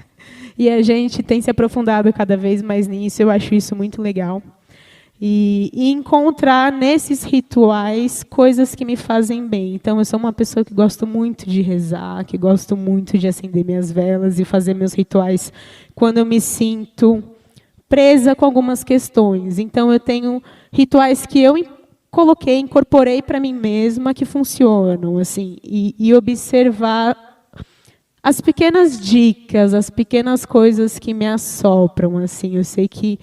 E a gente tem se aprofundado cada vez mais nisso. Eu acho isso muito legal. E encontrar nesses rituais coisas que me fazem bem. Então, eu sou uma pessoa que gosto muito de rezar, que gosto muito de acender minhas velas e fazer meus rituais quando eu me sinto presa com algumas questões. Então, eu tenho rituais que eu incorporei para mim mesma, que funcionam, assim, e observar as pequenas dicas, as pequenas coisas que me assopram, assim. Eu sei que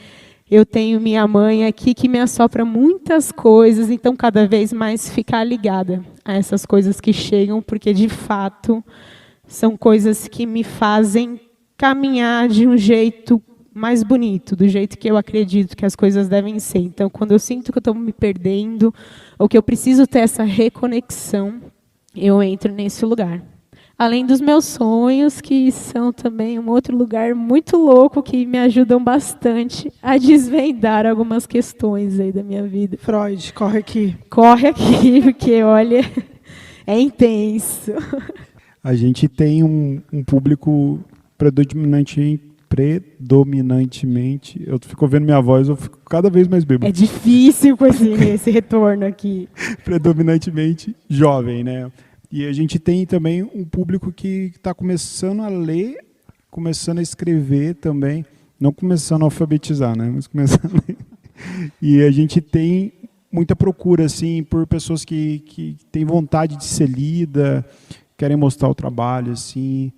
eu tenho minha mãe aqui que me assopra muitas coisas, então cada vez mais ficar ligada a essas coisas que chegam, porque de fato são coisas que me fazem caminhar de um jeito mais bonito, do jeito que eu acredito que as coisas devem ser. Então, quando eu sinto que eu estou me perdendo, ou que eu preciso ter essa reconexão, eu entro nesse lugar. Além dos meus sonhos, que são também um outro lugar muito louco, que me ajudam bastante a desvendar algumas questões aí da minha vida. Freud, corre aqui. Corre aqui, porque, olha, é intenso. A gente tem um público predominantemente, eu fico vendo minha voz, eu fico cada vez mais bêbado. É difícil com esse retorno aqui. Predominantemente jovem, né? E a gente tem também um público que está começando a ler, começando a escrever também, não começando a alfabetizar, né? Mas começando a ler. E a gente tem muita procura assim por pessoas que têm vontade de ser lida, querem mostrar o trabalho, assim.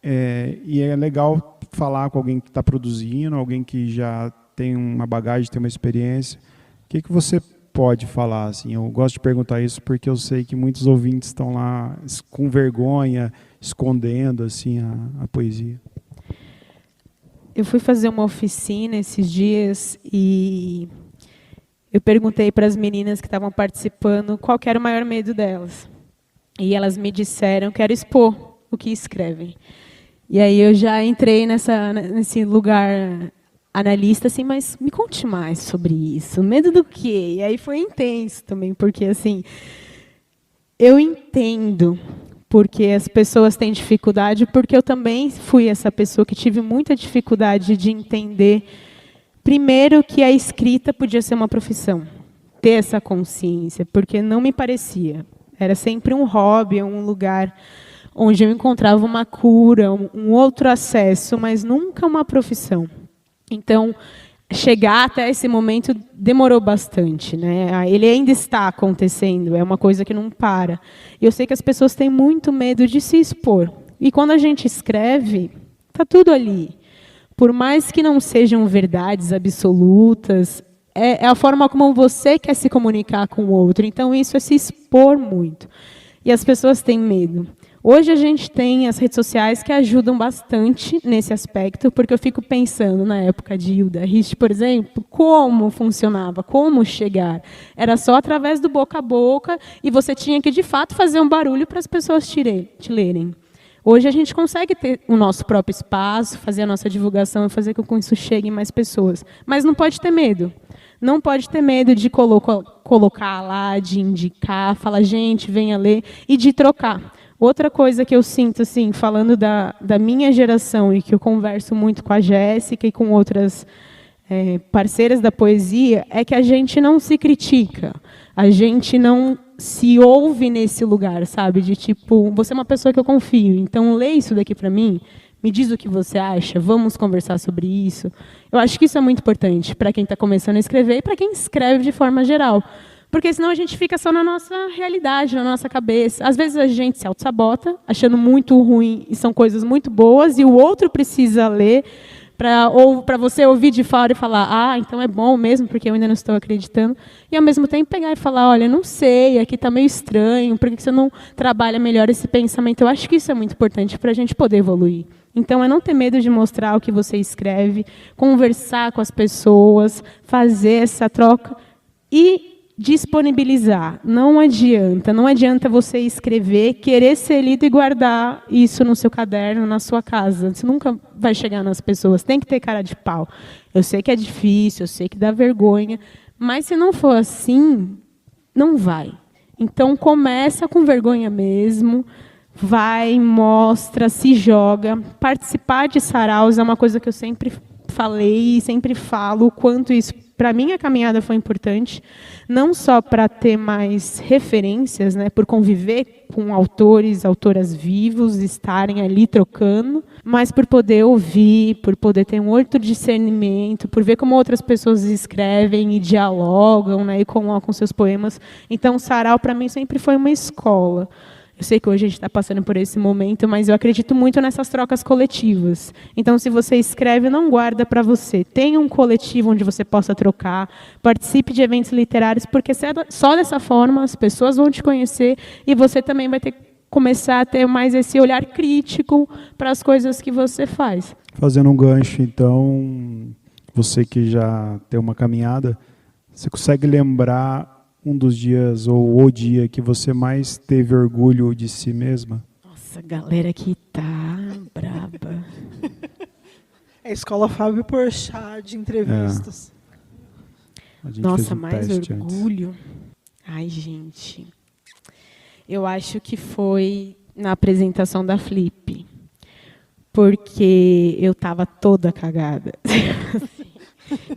E é legal falar com alguém que está produzindo, alguém que já tem uma bagagem, tem uma experiência. O que você pode falar? Assim? Eu gosto de perguntar isso porque eu sei que muitos ouvintes estão lá com vergonha, escondendo assim, a poesia. Eu fui fazer uma oficina esses dias e eu perguntei para as meninas que estavam participando qual que era o maior medo delas. E elas me disseram que era expor o que escrevem. E aí eu já entrei nesse lugar analista, assim, mas me conte mais sobre isso. Medo do quê? E aí foi intenso também, porque assim, eu entendo porque as pessoas têm dificuldade, porque eu também fui essa pessoa que tive muita dificuldade de entender, primeiro, que a escrita podia ser uma profissão, ter essa consciência, porque não me parecia. Era sempre um hobby, um lugar onde eu encontrava uma cura, um outro acesso, mas nunca uma profissão. Então, chegar até esse momento demorou bastante, né? Ele ainda está acontecendo, é uma coisa que não para. Eu sei que as pessoas têm muito medo de se expor. E quando a gente escreve, está tudo ali. Por mais que não sejam verdades absolutas, é a forma como você quer se comunicar com o outro. Então, isso é se expor muito. E as pessoas têm medo. Hoje a gente tem as redes sociais que ajudam bastante nesse aspecto, porque eu fico pensando, na época de Hilda Rist, por exemplo, como funcionava, como chegar. Era só através do boca a boca, e você tinha que, de fato, fazer um barulho para as pessoas te lerem. Hoje a gente consegue ter o nosso próprio espaço, fazer a nossa divulgação e fazer com que isso chegue em mais pessoas. Mas não pode ter medo. Não pode ter medo de colocar lá, de indicar, falar, gente, venha ler, e de trocar. Outra coisa que eu sinto, assim, falando da minha geração, e que eu converso muito com a Jéssica e com outras parceiras da poesia, é que a gente não se critica, a gente não se ouve nesse lugar, sabe? De tipo, você é uma pessoa que eu confio, então lê isso daqui para mim, me diz o que você acha, vamos conversar sobre isso. Eu acho que isso é muito importante para quem está começando a escrever e para quem escreve de forma geral. Porque senão a gente fica só na nossa realidade, na nossa cabeça. Às vezes a gente se auto-sabota, achando muito ruim, e são coisas muito boas, e o outro precisa ler para você ouvir de fora e falar, então é bom mesmo, porque eu ainda não estou acreditando. E, ao mesmo tempo, pegar e falar, olha, não sei, aqui está meio estranho, por que você não trabalha melhor esse pensamento? Eu acho que isso é muito importante para a gente poder evoluir. Então, é não ter medo de mostrar o que você escreve, conversar com as pessoas, fazer essa troca e disponibilizar. Não adianta você escrever, querer ser lido e guardar isso no seu caderno, na sua casa. Isso nunca vai chegar nas pessoas. Tem que ter cara de pau. Eu sei que é difícil, eu sei que dá vergonha, mas se não for assim, não vai. Então começa com vergonha mesmo, vai, mostra, se joga. Participar de saraus é uma coisa que eu sempre falei e sempre falo, o quanto isso, para mim, a caminhada foi importante, não só para ter mais referências, né, por conviver com autoras vivos, estarem ali trocando, mas por poder ouvir, por poder ter um outro discernimento, por ver como outras pessoas escrevem e dialogam, né, e colocam seus poemas. Então, o sarau, para mim, sempre foi uma escola. Eu sei que hoje a gente está passando por esse momento, mas eu acredito muito nessas trocas coletivas. Então, se você escreve, não guarda para você. Tenha um coletivo onde você possa trocar, participe de eventos literários, porque só dessa forma as pessoas vão te conhecer e você também vai ter que começar a ter mais esse olhar crítico para as coisas que você faz. Fazendo um gancho, então, você que já tem uma caminhada, você consegue lembrar um dos dias ou o dia que você mais teve orgulho de si mesma? Nossa, a galera aqui tá braba. É a escola Fábio Porchat de entrevistas. Nossa, mais orgulho. Antes. Ai, gente. Eu acho que foi na apresentação da Flip. Porque eu estava toda cagada.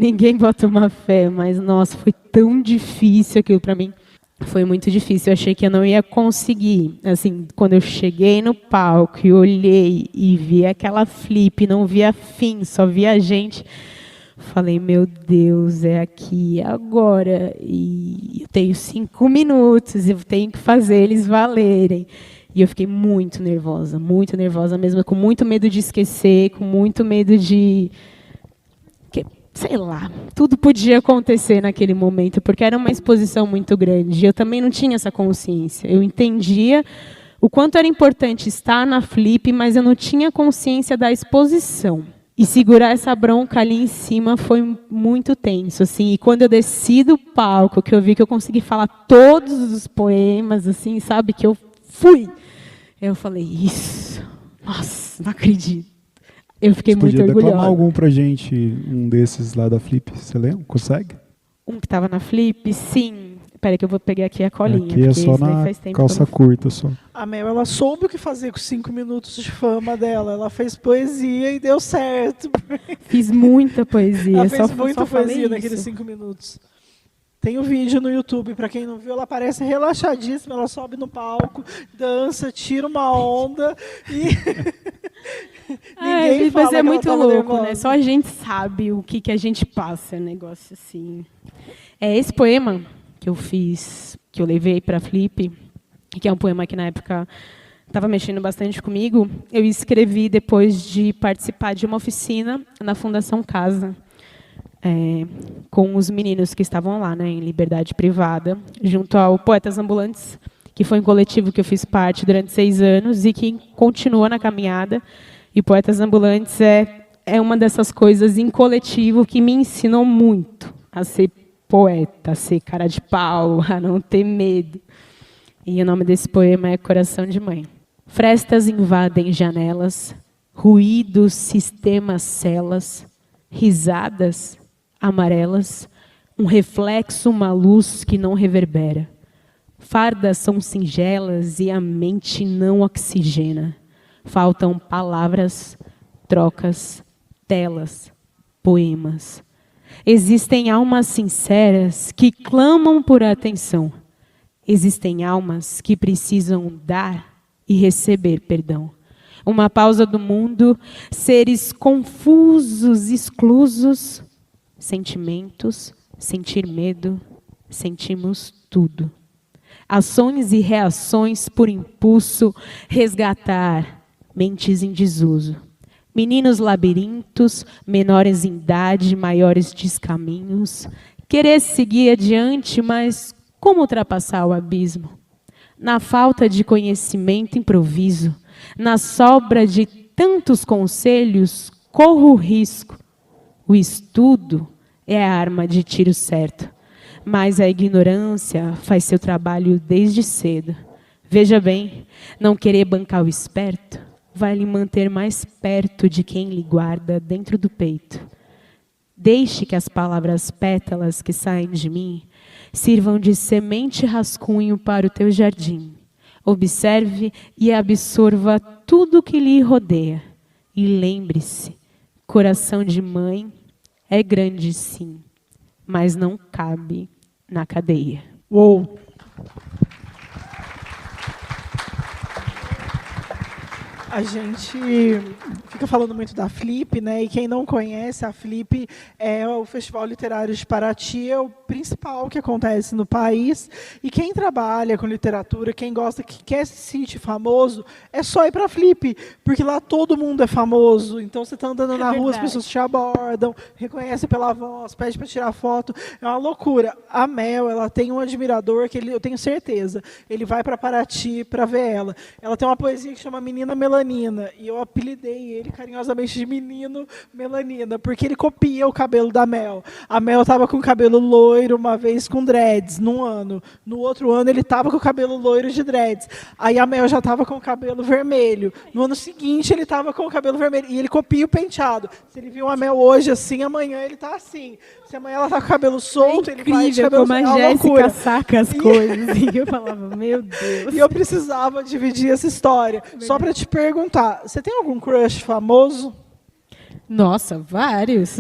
Ninguém bota uma fé, mas, nossa, foi tão difícil aquilo para mim. Foi muito difícil, eu achei que eu não ia conseguir. Assim, quando eu cheguei no palco e olhei e vi aquela Flip, não via fim, só via gente, falei, meu Deus, é aqui agora. E eu tenho 5 minutos, eu tenho que fazer eles valerem. E eu fiquei muito nervosa mesmo, com muito medo de esquecer, com muito medo de... sei lá, tudo podia acontecer naquele momento, porque era uma exposição muito grande. Eu também não tinha essa consciência. Eu entendia o quanto era importante estar na Flip, mas eu não tinha consciência da exposição. E segurar essa bronca ali em cima foi muito tenso, assim. E quando eu desci do palco, que eu vi que eu consegui falar todos os poemas, assim, sabe, que eu fui. Eu falei, isso, nossa, não acredito. Eu fiquei muito orgulhosa. Podia declamar algum pra gente, um desses lá da Flip, você lembra? Consegue? Um que estava na Flip, sim. Espera que eu vou pegar aqui a colinha. Aqui é só na calça curta. Só. A Mel, ela soube o que fazer com 5 minutos de fama dela. Ela fez poesia e deu certo. Fiz muita poesia. Ela fez muita poesia naqueles 5 minutos. Tem um vídeo no YouTube, para quem não viu, ela parece relaxadíssima, ela sobe no palco, dança, tira uma onda e... Ninguém fala. Mas é muito louco, né? Só a gente sabe o que a gente passa, um negócio assim. Esse poema que eu fiz, que eu levei para a Flip, que é um poema que na época estava mexendo bastante comigo, eu escrevi depois de participar de uma oficina na Fundação Casa, com os meninos que estavam lá, né, em liberdade privada, junto ao Poetas Ambulantes, que foi um coletivo que eu fiz parte durante 6 anos e que continua na caminhada. E Poetas Ambulantes é uma dessas coisas em coletivo que me ensinou muito a ser poeta, a ser cara de pau, a não ter medo. E o nome desse poema é Coração de Mãe. Frestas invadem janelas, ruídos, sistemas, celas, risadas amarelas, um reflexo, uma luz que não reverbera. Fardas são singelas e a mente não oxigena. Faltam palavras, trocas, telas, poemas. Existem almas sinceras que clamam por atenção. Existem almas que precisam dar e receber perdão. Uma pausa do mundo, seres confusos, exclusos, sentimentos, sentir medo, sentimos tudo. Ações e reações por impulso, resgatar mentes em desuso. Meninos labirintos, menores em idade, maiores descaminhos. Querer seguir adiante, mas como ultrapassar o abismo? Na falta de conhecimento, improviso. Na sobra de tantos conselhos, corro o risco. O estudo é a arma de tiro certo. mas a ignorância faz seu trabalho desde cedo. Veja bem, não querer bancar o esperto vai lhe manter mais perto de quem lhe guarda dentro do peito. Deixe que as palavras pétalas que saem de mim sirvam de semente e rascunho para o teu jardim. Observe e absorva tudo que lhe rodeia. E lembre-se, coração de mãe é grande sim, mas não cabe na cadeia. Uou! A gente fica falando muito da Flip, né? E quem não conhece, a Flip é o Festival Literário de Paraty, é o principal que acontece no país. E quem trabalha com literatura, quem gosta, que quer se sentir famoso, é só ir para a Flip, porque lá todo mundo é famoso. Então você está andando na rua, as pessoas te abordam, reconhecem pela voz, pedem para tirar foto. É uma loucura. A Mel, ela tem um admirador que eu tenho certeza, ele vai para Paraty para ver ela. Ela tem uma poesia que chama Menina Melanina, e eu apelidei ele carinhosamente de Menino Melanina, porque ele copia o cabelo da Mel. A Mel estava com o cabelo loiro uma vez com dreads, num ano. No outro ano ele estava com o cabelo loiro de dreads. Aí a Mel já estava com o cabelo vermelho. No ano seguinte ele estava com o cabelo vermelho. E ele copia o penteado. Se ele viu a Mel hoje assim, amanhã ele está assim. Se amanhã ela está com o cabelo solto, ele vai de cabelo solto. Como a Jéssica saca as coisas. E eu falava, meu Deus. E eu precisava dividir essa história. Só para te perguntar, você tem algum crush famoso? Nossa, vários.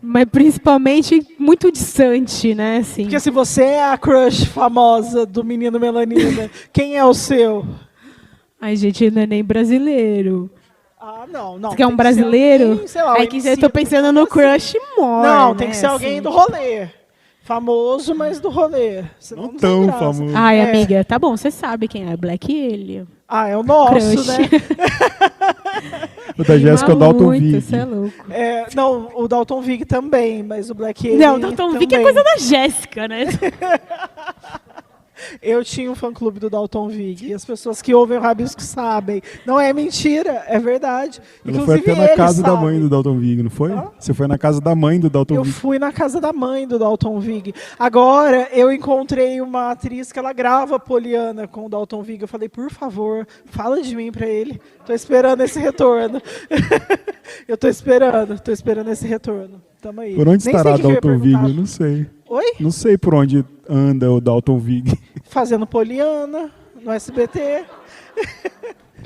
Mas principalmente muito distante, né? Assim. Porque se você é a crush famosa do Menino Melanina, quem é o seu? Ai, gente, não é nem brasileiro. Ah, não. Você quer um brasileiro? Alguém, sei lá, é que eu tô pensando no crush mor. Não, tem né? que ser alguém do rolê. Famoso, mas do rolê. Não tão famoso. Ai, amiga, tá bom, você sabe quem é. Black Alien. Ah, é o nosso, Crush. né? O da Jéssica é o Dalton muito, Vig. você é louco. Não, o Dalton Vig também, mas o Black Alien Não, o Dalton também. Vig é coisa da Jéssica, né? Eu tinha um fã-clube do Dalton Vig, e as pessoas que ouvem o Rabisco sabem. Não é mentira, é verdade. Ela foi até na casa da mãe do Dalton Vig, não foi? Você foi na casa da mãe do Dalton Vig. Eu fui na casa da mãe do Dalton Vig. Agora, eu encontrei uma atriz que ela grava Poliana com o Dalton Vig. Eu falei, por favor, fala de mim para ele. Estou esperando esse retorno. Eu estou esperando esse retorno. Tamo aí. Por onde Nem estará sei o que eu ia Dalton Vig? perguntar. Eu não sei. Oi? Não sei por onde anda o Dalton Vig. Fazendo Poliana, no SBT.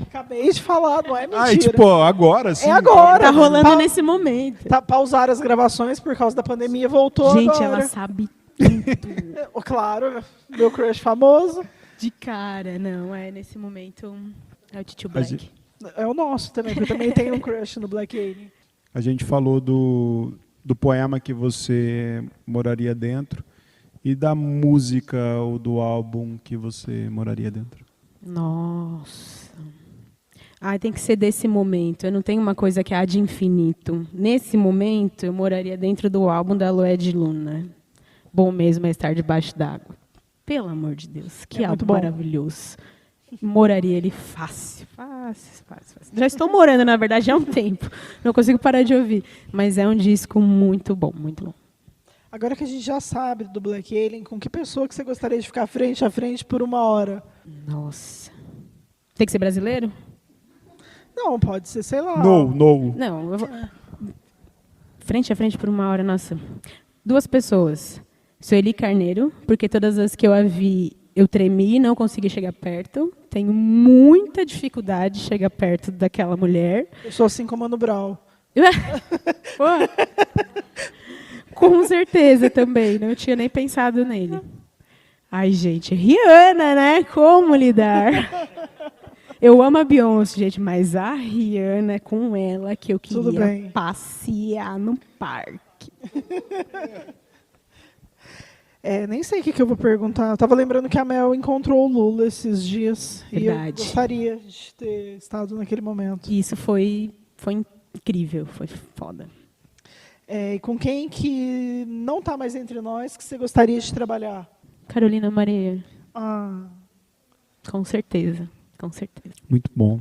Acabei de falar, não é mentira. Ah, e tipo, agora sim. É agora. Tá rolando nesse momento. Tá, pausaram as gravações por causa da pandemia, voltou Gente, agora. ela sabe tudo. Claro, meu crush famoso. De cara, não, nesse momento é o Titio Black. É o nosso também, porque eu também tenho um crush no Black Alien. A gente falou do poema que você moraria dentro e da música ou do álbum que você moraria dentro. Nossa. Tem que ser desse momento. Eu não tenho uma coisa que há de infinito. Nesse momento, eu moraria dentro do álbum da Loé de Luna. Bom mesmo é estar debaixo d'água. Pelo amor de Deus, que álbum maravilhoso. Moraria ele fácil. Já estou morando, na verdade, há um tempo. Não consigo parar de ouvir. Mas é um disco muito bom, muito bom. Agora que a gente já sabe do Black Alien, com que pessoa que você gostaria de ficar frente a frente por 1 hora? Nossa. Tem que ser brasileiro? Não, pode ser, sei lá. Não. Não, eu vou... Frente a frente por 1 hora, nossa. 2 pessoas. Sueli Carneiro, porque todas as que eu a vi, eu tremi e não consegui chegar perto. Tenho muita dificuldade de chegar perto daquela mulher. Eu sou assim como a Mano Brown. Com certeza também, não tinha nem pensado nele. Ai, gente, Rihanna, né? Como lidar? Eu amo a Beyoncé, gente, mas a Rihanna é com ela que eu queria passear no parque. Nem sei o que eu vou perguntar. Eu estava lembrando que a Mel encontrou o Lula esses dias. Verdade. E eu gostaria de ter estado naquele momento. E isso foi incrível, foi foda. E com quem que não está mais entre nós que você gostaria de trabalhar? Carolina Maria. Com certeza. Muito bom.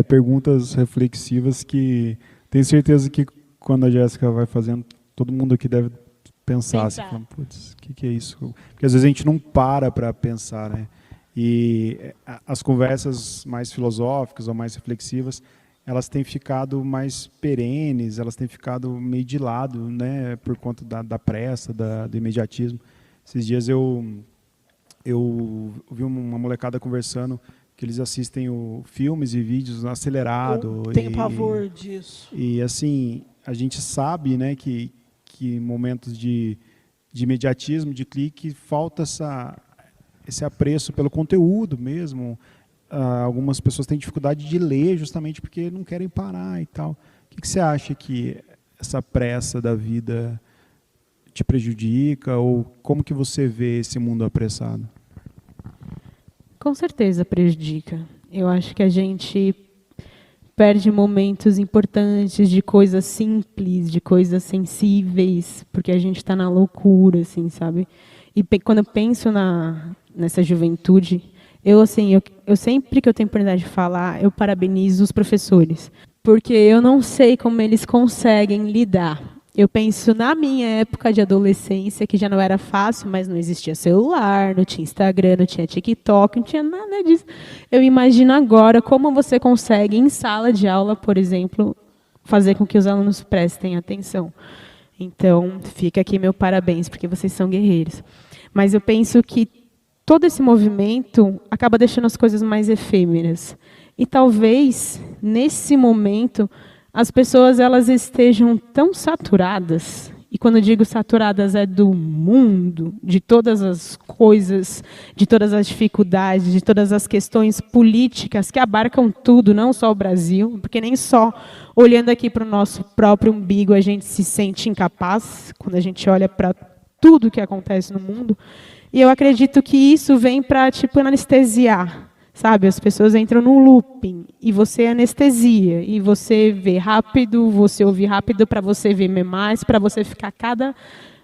Perguntas reflexivas que tenho certeza que quando a Jéssica vai fazendo, todo mundo aqui deve pensar. Assim, falando, putz, o que é isso? Porque às vezes a gente não para pensar, né? E as conversas mais filosóficas ou mais reflexivas, elas têm ficado mais perenes, elas têm ficado meio de lado, né, por conta da pressa, do imediatismo. Esses dias eu vi uma molecada conversando que eles assistem filmes e vídeos acelerado. Eu tenho pavor disso. E assim, a gente sabe, né, que momentos de imediatismo, de clique, falta esse apreço pelo conteúdo mesmo. Algumas pessoas têm dificuldade de ler justamente porque não querem parar e tal. O que você acha que essa pressa da vida te prejudica, ou como que você vê esse mundo apressado? Com certeza prejudica. Eu acho que a gente perde momentos importantes de coisas simples, de coisas sensíveis, porque a gente está na loucura, assim, sabe? E quando eu penso nessa juventude, eu sempre que eu tenho oportunidade de falar, eu parabenizo os professores, porque eu não sei como eles conseguem lidar. Eu penso na minha época de adolescência, que já não era fácil, mas não existia celular, não tinha Instagram, não tinha TikTok, não tinha nada disso. Eu imagino agora como você consegue, em sala de aula, por exemplo, fazer com que os alunos prestem atenção. Então, fica aqui meu parabéns, porque vocês são guerreiros. Mas eu penso que todo esse movimento acaba deixando as coisas mais efêmeras. E talvez, nesse momento, as pessoas elas estejam tão saturadas, e quando eu digo saturadas é do mundo, de todas as coisas, de todas as dificuldades, de todas as questões políticas que abarcam tudo, não só o Brasil, porque nem só olhando aqui para o nosso próprio umbigo a gente se sente incapaz, quando a gente olha para tudo que acontece no mundo. E eu acredito que isso vem para anestesiar. Sabe, as pessoas entram num looping e você anestesia, e você vê rápido, você ouve rápido para você ver mais, para você ficar cada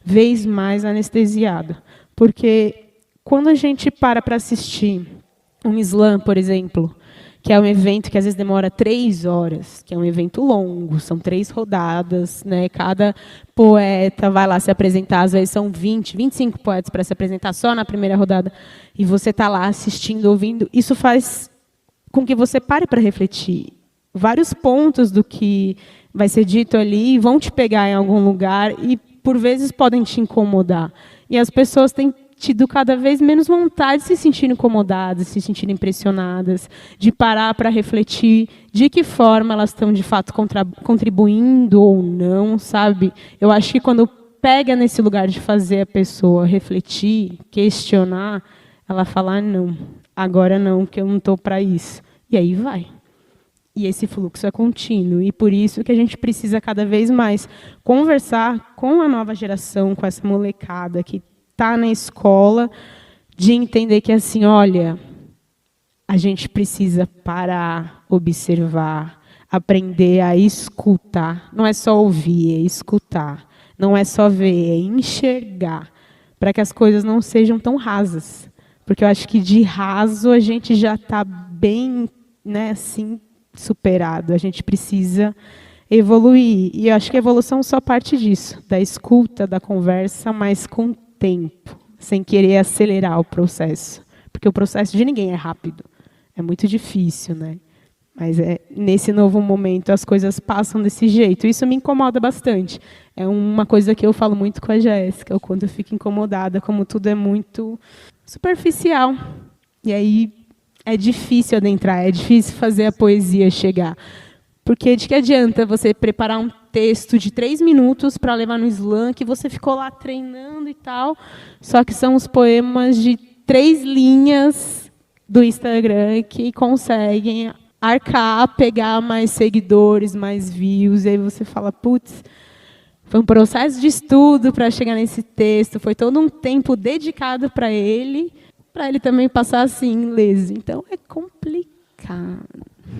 vez mais anestesiado. Porque quando a gente para assistir um slam, por exemplo, que é um evento que às vezes demora 3 horas, que é um evento longo, são 3 rodadas, né? Cada poeta vai lá se apresentar, às vezes são 20, 25 poetas para se apresentar só na primeira rodada, e você está lá assistindo, ouvindo, isso faz com que você pare para refletir. Vários pontos do que vai ser dito ali vão te pegar em algum lugar e, por vezes, podem te incomodar. E as pessoas têm tido cada vez menos vontade de se sentir incomodadas, se sentir impressionadas, de parar para refletir de que forma elas estão, de fato, contribuindo ou não, sabe? Eu acho que quando pega nesse lugar de fazer a pessoa refletir, questionar, ela fala, não, agora não, que eu não estou para isso. E aí vai. E esse fluxo é contínuo. E por isso que a gente precisa cada vez mais conversar com a nova geração, com essa molecada que está na escola, de entender que, assim, olha, a gente precisa parar, observar, aprender a escutar. Não é só ouvir, é escutar. Não é só ver, é enxergar, para que as coisas não sejam tão rasas. Porque eu acho que de raso a gente já está bem, né, assim, superado. A gente precisa evoluir. E eu acho que a evolução só parte disso, da escuta, da conversa, mas com tempo, sem querer acelerar o processo. Porque o processo de ninguém é rápido. É muito difícil, né? Mas nesse novo momento as coisas passam desse jeito. Isso me incomoda bastante. É uma coisa que eu falo muito com a Jéssica, o quanto eu fico incomodada, como tudo é muito superficial. E aí é difícil adentrar, é difícil fazer a poesia chegar. Porque de que adianta você preparar um texto de 3 minutos para levar no slam, que você ficou lá treinando e tal, só que são os poemas de 3 linhas do Instagram que conseguem arcar, pegar mais seguidores, mais views, e aí você fala, putz, foi um processo de estudo para chegar nesse texto, foi todo um tempo dedicado para ele também passar assim, ileso. Então, é complicado.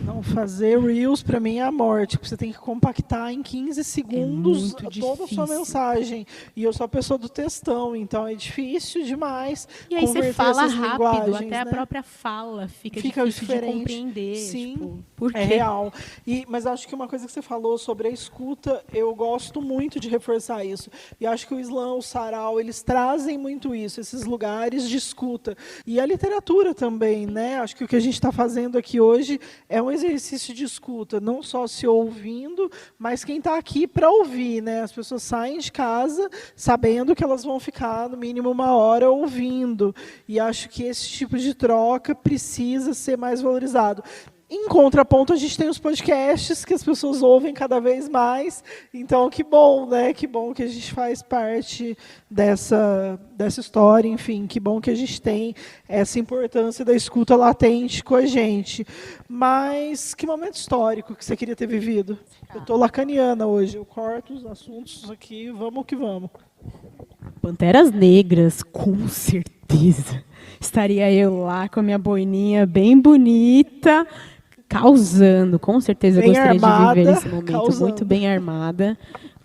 Não, fazer Reels, para mim, é a morte. Você tem que compactar em 15 segundos muito toda a sua difícil. mensagem. E eu sou a pessoa do textão, então é difícil demais E aí você converter fala essas rápido, linguagens, até a né? própria fala fica Fica difícil de diferente. compreender. Sim, Tipo, por quê? é real. Mas acho que uma coisa que você falou sobre a escuta, eu gosto muito de reforçar isso. E acho que o slam, o sarau, eles trazem muito isso, esses lugares de escuta. E a literatura também, né? Acho que o que a gente está fazendo aqui hoje é um exercício de escuta, não só se ouvindo, mas quem está aqui para ouvir, né? As pessoas saem de casa sabendo que elas vão ficar no mínimo 1 hora ouvindo. E acho que esse tipo de troca precisa ser mais valorizado. Em contraponto, a gente tem os podcasts que as pessoas ouvem cada vez mais. Então, que bom, né? Que bom que a gente faz parte dessa história. Enfim, que bom que a gente tem essa importância da escuta latente com a gente. Mas que momento histórico que você queria ter vivido? Eu estou lacaniana hoje. Eu corto os assuntos aqui. Vamos que vamos. Panteras Negras, com certeza. Estaria eu lá com a minha boininha bem bonita, causando. Com certeza eu Bem gostaria armada, de viver esse momento, causando. muito bem armada,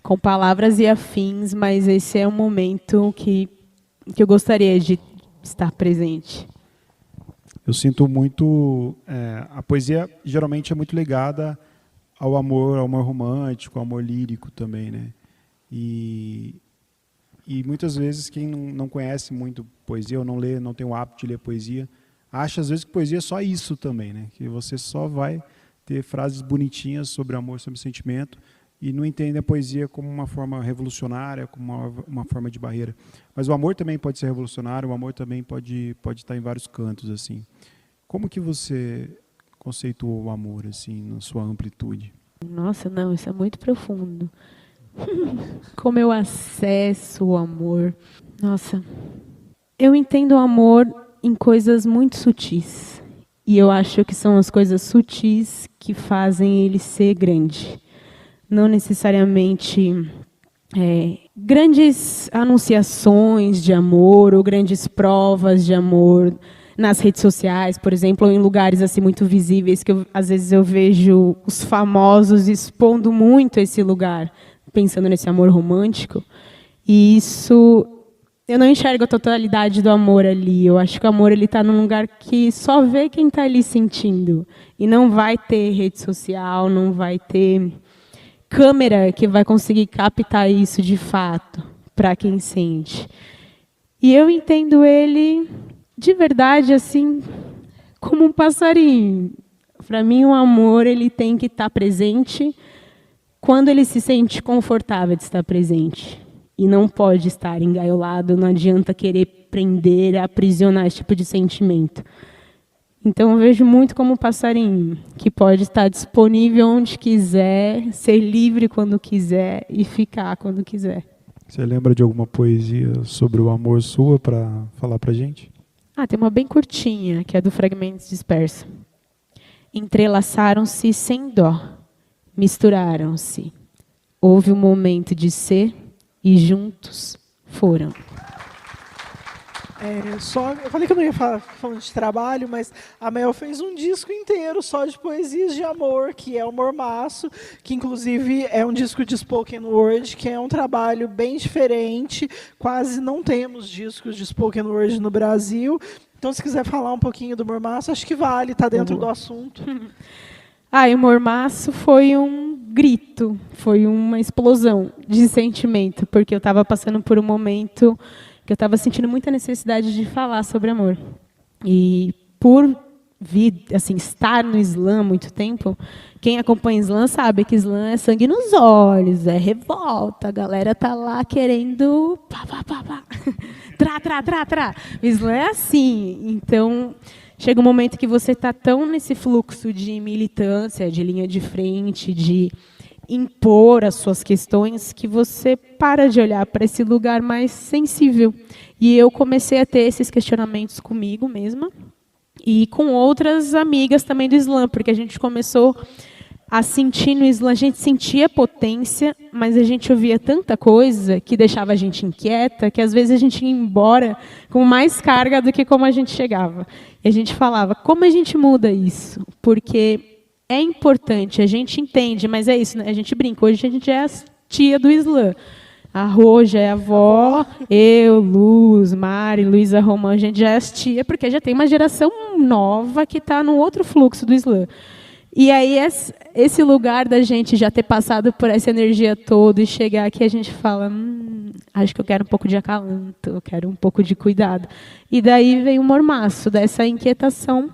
com palavras e afins, mas esse é um momento que eu gostaria de estar presente. Eu sinto muito... a poesia geralmente é muito ligada ao amor romântico, ao amor lírico também, né? E muitas vezes quem não conhece muito poesia ou não lê, não tem o hábito de ler poesia, acha às vezes que poesia é só isso também, né? Que você só vai ter frases bonitinhas sobre amor, sobre sentimento, e não entende a poesia como uma forma revolucionária, como uma forma de barreira. Mas o amor também pode ser revolucionário, o amor também pode estar em vários cantos, assim. Como que você conceituou o amor, assim, na sua amplitude? Nossa, não, isso é muito profundo. Como eu acesso o amor. Nossa, eu entendo o amor em coisas muito sutis. E eu acho que são as coisas sutis que fazem ele ser grande. Não necessariamente grandes anunciações de amor ou grandes provas de amor nas redes sociais, por exemplo, ou em lugares assim muito visíveis, que às vezes eu vejo os famosos expondo muito esse lugar, pensando nesse amor romântico. E isso, eu não enxergo a totalidade do amor ali. Eu acho que o amor está num lugar que só vê quem está ali sentindo. E não vai ter rede social, não vai ter câmera que vai conseguir captar isso de fato para quem sente. E eu entendo ele de verdade assim como um passarinho. Para mim, o amor ele tem que estar presente quando ele se sente confortável de estar presente. E não pode estar engaiolado, não adianta querer prender, aprisionar esse tipo de sentimento. Então, eu vejo muito como um passarinho, que pode estar disponível onde quiser, ser livre quando quiser e ficar quando quiser. Você lembra de alguma poesia sobre o amor sua para falar para a gente? Tem uma bem curtinha, que é do Fragmentos Dispersos. Entrelaçaram-se sem dó, misturaram-se. Houve um momento de ser e juntos foram. Eu falei que eu não ia falar falando de trabalho, mas a Mel fez um disco inteiro só de poesias de amor, que é o Mormaço, que inclusive é um disco de spoken word, que é um trabalho bem diferente. Quase não temos discos de spoken word no Brasil. Então, se quiser falar um pouquinho do Mormaço, acho que vale, está dentro do assunto. E o Mormaço foi um grito, foi uma explosão de sentimento, porque eu estava passando por um momento que eu estava sentindo muita necessidade de falar sobre amor. E por estar no slam há muito tempo, quem acompanha slam sabe que slam é sangue nos olhos, é revolta, a galera tá lá querendo trá. O slam é assim, então chega um momento que você está tão nesse fluxo de militância, de linha de frente, de impor as suas questões, que você para de olhar para esse lugar mais sensível. E eu comecei a ter esses questionamentos comigo mesma e com outras amigas também do slam, porque a gente começou a sentir no slam, a gente sentia potência, mas a gente ouvia tanta coisa que deixava a gente inquieta, que às vezes a gente ia embora com mais carga do que como a gente chegava. E a gente falava, como a gente muda isso? Porque é importante, a gente entende, mas é isso, né? A gente brinca. Hoje a gente é a tia do Islã. A Rô já é a avó, eu, Luz, Mari, Luísa Romã, a gente já é as tia, porque já tem uma geração nova que está no outro fluxo do Islã. E aí, esse lugar da gente já ter passado por essa energia toda e chegar aqui, a gente fala, acho que eu quero um pouco de acalanto, eu quero um pouco de cuidado. E daí vem o mormaço, dessa inquietação,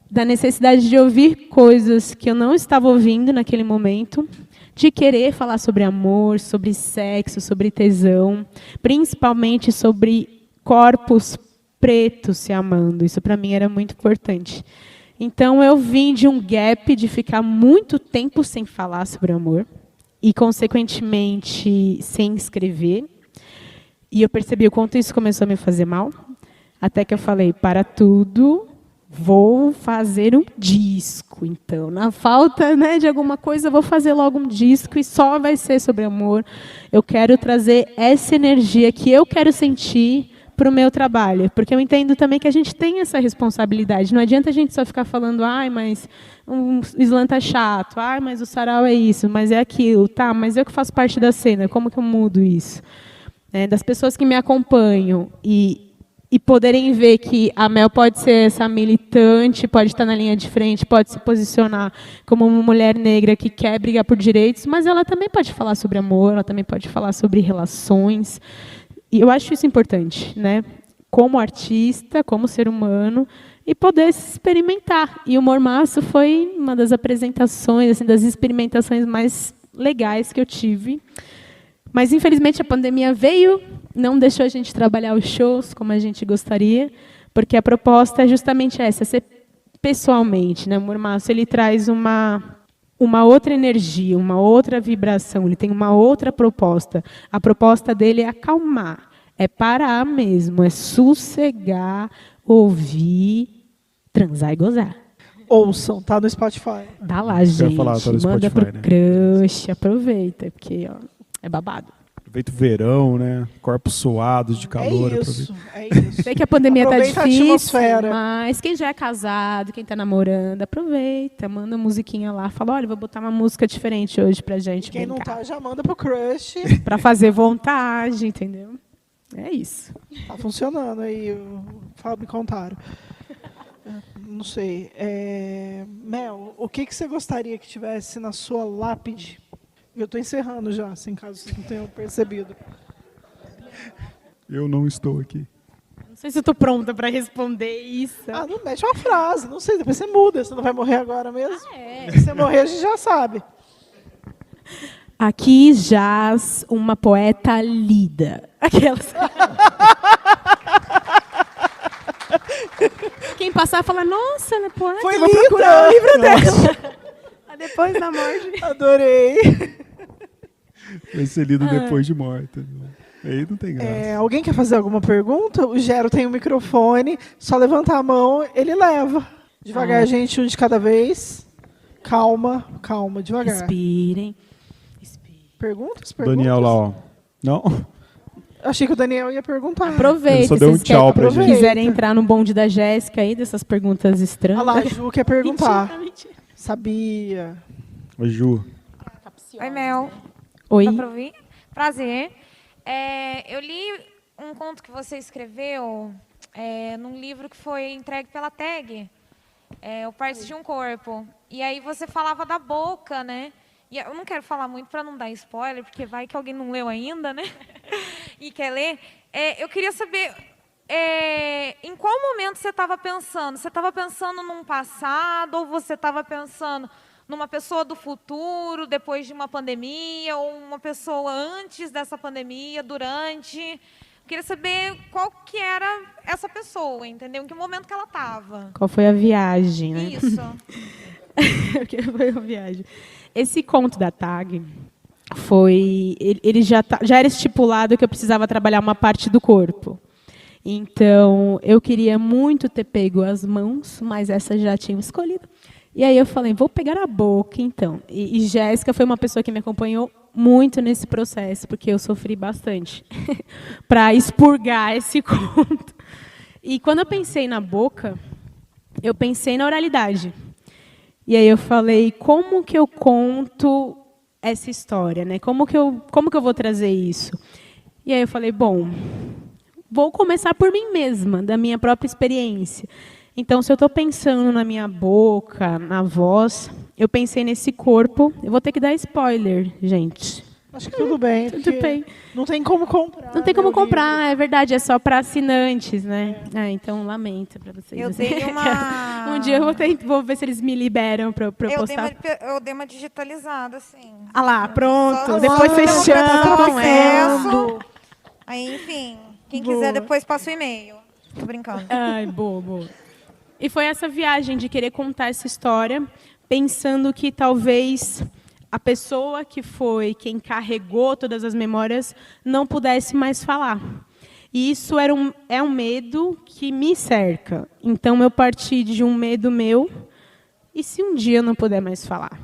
da necessidade de ouvir coisas que eu não estava ouvindo naquele momento, de querer falar sobre amor, sobre sexo, sobre tesão, principalmente sobre corpos pretos se amando. Isso, para mim, era muito importante. Então, eu vim de um gap de ficar muito tempo sem falar sobre amor e, consequentemente, sem escrever. E eu percebi o quanto isso começou a me fazer mal, até que eu falei, para tudo, vou fazer um disco. Então, na falta, né, de alguma coisa, vou fazer logo um disco e só vai ser sobre amor. Eu quero trazer essa energia que eu quero sentir para o meu trabalho, porque eu entendo também que a gente tem essa responsabilidade. Não adianta a gente só ficar falando, mas o Islã está chato, mas o sarau é isso, mas é aquilo, tá, mas eu que faço parte da cena, como que eu mudo isso? Das pessoas que me acompanham e poderem ver que a Mel pode ser essa militante, pode estar na linha de frente, pode se posicionar como uma mulher negra que quer brigar por direitos, mas ela também pode falar sobre amor, ela também pode falar sobre relações. E eu acho isso importante, né? Como artista, como ser humano, e poder se experimentar. E o Mormaço foi uma das apresentações, assim, das experimentações mais legais que eu tive. Mas, infelizmente, a pandemia veio, não deixou a gente trabalhar os shows como a gente gostaria, porque a proposta é justamente essa, ser pessoalmente, né? O Mormaço, ele traz uma outra energia, uma outra vibração, ele tem uma outra proposta. A proposta dele é acalmar, é parar mesmo, é sossegar, ouvir, transar e gozar. Ouçam, tá no Spotify. Dá lá, gente. Falar, tá no manda Spotify, pro né? crush, aproveita, porque é babado. Aproveita o verão, né? Corpos suados de calor. É isso. Sei que a pandemia está Aproveita a difícil, atmosfera. mas quem já é casado, quem está namorando, aproveita, manda uma musiquinha lá, fala, olha, vou botar uma música diferente hoje pra gente Quem não brincar. tá, já manda pro crush. Para fazer vontade, entendeu? É isso. Tá funcionando aí, me contaram. Não sei. Mel, o que você gostaria que tivesse na sua lápide? Eu estou encerrando já, assim, caso vocês não tenham percebido. Eu não estou aqui. Não sei se eu estou pronta para responder isso. Não mete uma frase, não sei, depois você muda, você não vai morrer agora mesmo? É. Se você morrer, a gente já sabe. Aqui jaz uma poeta lida. Aquelas. Quem passar fala, nossa, ela é poeta. Foi vou lida. procurar o livro dela. Depois da morte. Adorei. Vai ser lido depois de morta. Aí não tem graça. Alguém quer fazer alguma pergunta? O Gero tem um microfone, só levantar a mão, ele leva. Devagar, gente, um de cada vez. Calma, devagar. Respirem. Perguntas? Daniel lá, ó. Não? Achei que o Daniel ia perguntar. Aproveita, Ele só deu um tchau pra se gente. quiserem entrar no bonde da Jéssica aí, dessas perguntas estranhas. Olha lá, a Ju quer perguntar. Mentira. Sabia. Oi, Ju. Oi, Mel. Oi. Dá pra ouvir? Prazer. Eu li um conto que você escreveu num livro que foi entregue pela TAG, O Partes de um Corpo. E aí você falava da boca, né? E eu não quero falar muito para não dar spoiler, porque vai que alguém não leu ainda, né? E quer ler. Eu queria saber em qual momento você estava pensando. Você estava pensando num passado ou você estava pensando numa pessoa do futuro, depois de uma pandemia, ou uma pessoa antes dessa pandemia, durante? Eu queria saber qual que era essa pessoa, entendeu? Em que momento que ela estava. Qual foi a viagem, né? Isso. Que foi a viagem. Esse conto da TAG foi... Ele já era estipulado que eu precisava trabalhar uma parte do corpo. Então, eu queria muito ter pego as mãos, mas essa já tinha escolhido. E aí eu falei, vou pegar a boca, então. E Jéssica foi uma pessoa que me acompanhou muito nesse processo, porque eu sofri bastante para expurgar esse conto. E quando eu pensei na boca, eu pensei na oralidade. E aí eu falei, como que eu conto essa história, né? Como que eu vou trazer isso? E aí eu falei, bom, vou começar por mim mesma, da minha própria experiência. Então, se eu estou pensando na minha boca, na voz, eu pensei nesse corpo. Eu vou ter que dar spoiler, gente. Acho que tudo bem. Tudo bem. Não tem como comprar. Não tem como né, o comprar, livro. é verdade, é só para assinantes, né? Então, lamento para vocês. Eu assim. dei uma... Um dia eu vou ver se eles me liberam para eu postar. Eu dei uma digitalizada, assim. Ah lá, pronto. Só- Depois só vocês um chamam processo. ela. Aí, enfim, quem Boa. quiser depois passa o e-mail. Tô brincando. Ai, boa, boa. E foi essa viagem de querer contar essa história, pensando que talvez a pessoa que foi quem carregou todas as memórias não pudesse mais falar. E isso é um medo que me cerca. Então, eu parti de um medo meu. E se um dia eu não puder mais falar?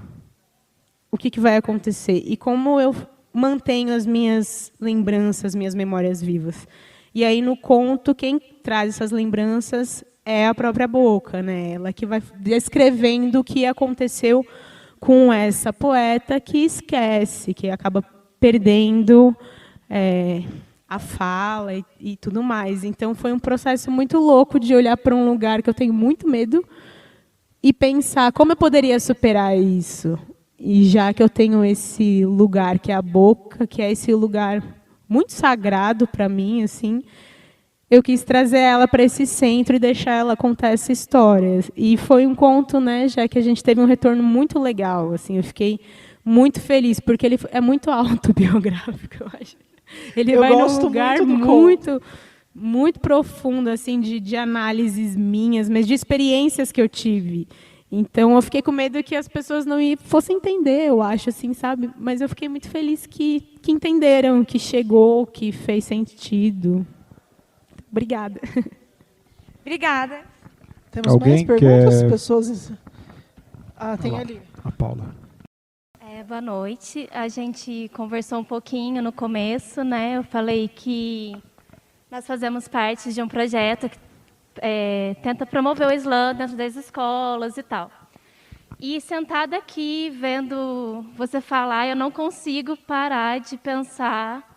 O que vai acontecer? E como eu mantenho as minhas lembranças, minhas memórias vivas? E aí, no conto, quem traz essas lembranças é a própria boca, né? Ela que vai descrevendo o que aconteceu com essa poeta que esquece, que acaba perdendo a fala e tudo mais. Então, foi um processo muito louco de olhar para um lugar que eu tenho muito medo e pensar como eu poderia superar isso. E já que eu tenho esse lugar que é a boca, que é esse lugar muito sagrado para mim, assim, eu quis trazer ela para esse centro e deixar ela contar essa história. E foi um conto, né, já que a gente teve um retorno muito legal. Assim, eu fiquei muito feliz, porque ele é muito autobiográfico, eu acho. Ele vai num lugar muito profundo, assim, de análises minhas, mas de experiências que eu tive. Então, eu fiquei com medo que as pessoas não fossem entender, eu acho, assim, sabe? Mas eu fiquei muito feliz que entenderam, que chegou, que fez sentido. Obrigada. Obrigada. Temos Alguém mais perguntas? quer- Pessoas... tem Olha lá. ali. A Paula. Boa noite. A gente conversou um pouquinho no começo, né? Eu falei que nós fazemos parte de um projeto que tenta promover o Islã dentro das escolas e tal. E sentada aqui, vendo você falar, eu não consigo parar de pensar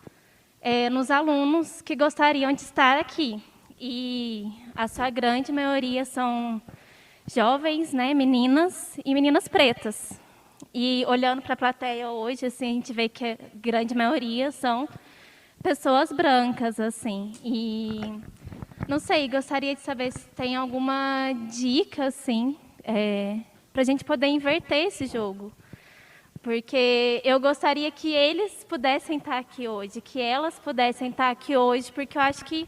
nos alunos que gostariam de estar aqui. E a sua grande maioria são jovens, né, meninas e meninas pretas. E olhando para a plateia hoje, assim, a gente vê que a grande maioria são pessoas brancas, assim. E não sei, gostaria de saber se tem alguma dica, assim, para a gente poder inverter esse jogo. Porque eu gostaria que eles pudessem estar aqui hoje, que elas pudessem estar aqui hoje, porque eu acho que